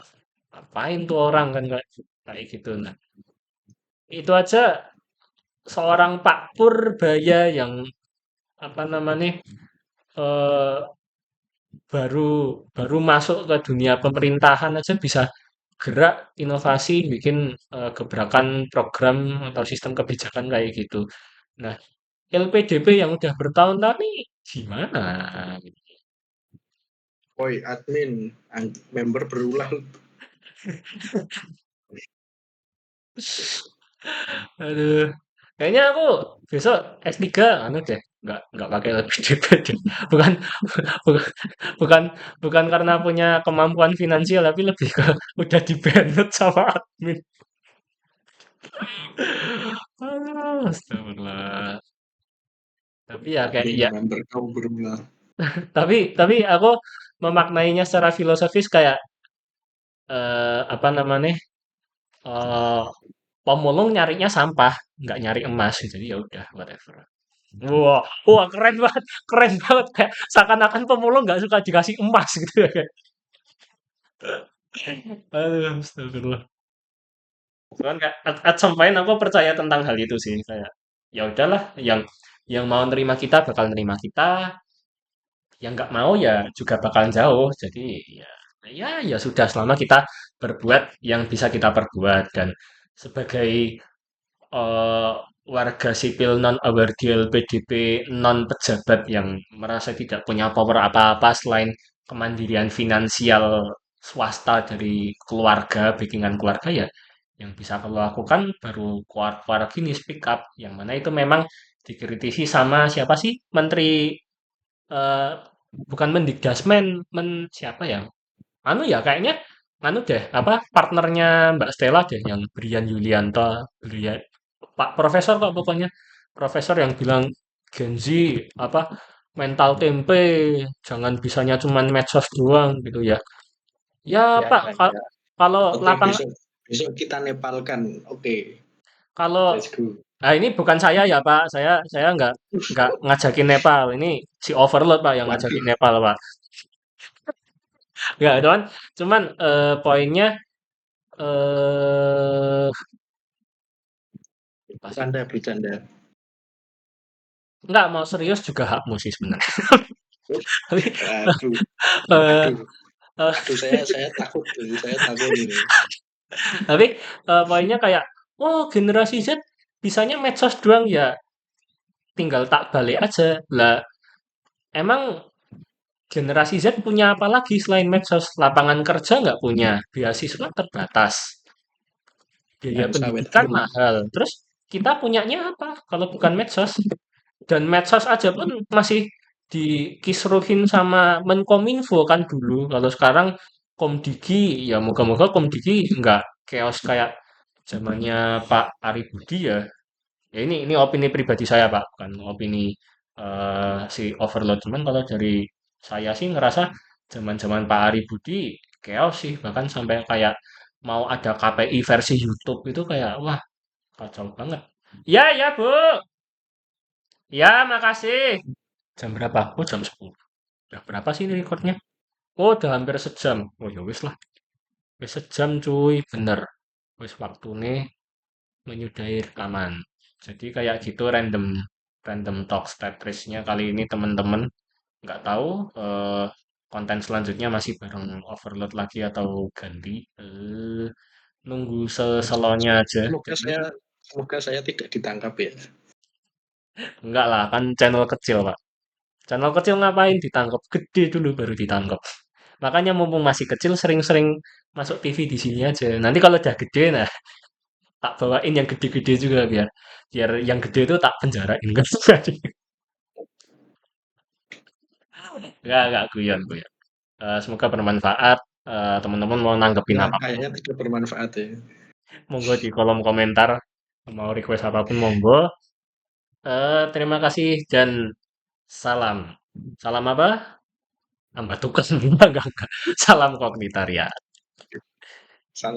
ngapain tuh orang kan, kayak kayak gitu. Nah, itu aja seorang Pak Purbaya yang apa namanya, eh, baru baru masuk ke dunia pemerintahan aja bisa gerak inovasi bikin gebrakan program atau sistem kebijakan kayak gitu. Nah, LPDP yang udah bertahun-tahun ini gimana? Woi, admin, member berulah. Aduh, kayaknya aku besok S3 anu deh, nggak pakai LPDP deh. Bukan bukan bukan bukan karena punya kemampuan finansial, tapi lebih ke udah di-banned sama admin. Astagfirullah. Tapi ya kayak Admin ya, member kau berulah. tapi aku memaknainya secara filosofis kayak apa namanya? eh Pemulung nyarinya sampah, nggak nyari emas. Jadi ya udah whatever. Wah, wah keren banget kayak seakan-akan pemulung nggak suka dikasih emas gitu ya kayak. Aduh, astagfirullah. Cuman kayak at some point aku percaya tentang hal itu sih, kayak ya udahlah, yang mau nerima kita bakal nerima kita, yang nggak mau ya juga bakalan jauh. Jadi ya ya sudah, selama kita berbuat yang bisa kita perbuat, dan sebagai eh, warga sipil non aware PDP, non pejabat yang merasa tidak punya power apa-apa selain kemandirian finansial swasta dari keluarga, backingan keluarga, ya yang bisa kalau lakukan baru keluar-keluar gini speak up, yang mana itu memang dikritisi sama siapa sih, menteri eh, bukan Mendikdasmen, siapa ya, anu ya kayaknya, anu deh apa partnernya Mbak Stella deh, yang Brian Yulianto, Brian, Pak Profesor kok pokoknya, profesor yang bilang Gen Z apa mental tempe, jangan bisanya cuman medsos doang gitu ya. Ya Ya, Pak, ya, ya. kalau Oke, lapang, besok besok kita nepalkan. Oke, kalau let's go. ah ini bukan saya ya Pak, saya nggak ngajakin Nepal, ini si Overload Pak yang ngajakin Waduh, Nepal Pak. Nggak, cuman poinnya eh apa sih? bercanda, bercanda. Nggak, mau serius juga hakmu sih sebenarnya. Tapi Aduh, eh, aduh, eh, aduh, saya takut ini, saya takut ini. tapi poinnya kayak, oh generasi Z bisanya medsos doang ya, tinggal tak balik aja. Lah, emang generasi Z punya apa lagi selain medsos? Lapangan kerja nggak punya, beasiswa terbatas, biaya Dan sawit pendidikan arum. mahal. Terus kita punyanya apa kalau bukan medsos? Dan medsos aja pun masih dikisruhin sama Menkominfo kan dulu. Kalau sekarang Komdigi, ya moga-moga Komdigi nggak chaos kayak zamannya Pak Ari Budi ya. Ya ini opini pribadi saya Pak, bukan opini si Overload. Cuman kalau dari saya sih ngerasa zaman-zaman Pak Ari Budi chaos sih, bahkan sampai kayak mau ada KPI versi YouTube itu kayak wah, kacau banget. Ya ya Bu. Ya, makasih. Jam berapa? Oh, jam 10. Udah berapa sih ini recordnya? Oh, udah hampir sejam. Oh, ya wis lah. Wis sejam cuy, bener. Wis waktu nih menyudahi rekaman. Jadi kayak gitu random random talk Tetrisnya kali ini temen-temen. Nggak tahu konten selanjutnya masih bareng Overload lagi atau ganti. Nunggu seselonya aja. Semoga Jadi saya semoga saya tidak ditangkap ya. enggak lah, kan channel kecil, Pak. Channel kecil ngapain ditangkap? Gede dulu baru ditangkap. Makanya mumpung masih kecil sering-sering masuk TV di sini aja. Nanti kalau udah gede, nah tak bawain yang gede-gede juga biar biar yang gede itu tak penjarain kan. Enggak guyon, guyon. Semoga bermanfaat. Teman-teman mau nanggepin Ya, apapun, kayaknya tidak bermanfaat ya. monggo di kolom komentar. Mau request apapun, monggo. Terima kasih dan salam. Salam apa? Tambah tukang. Enggak. Salam kognitarian. Salah.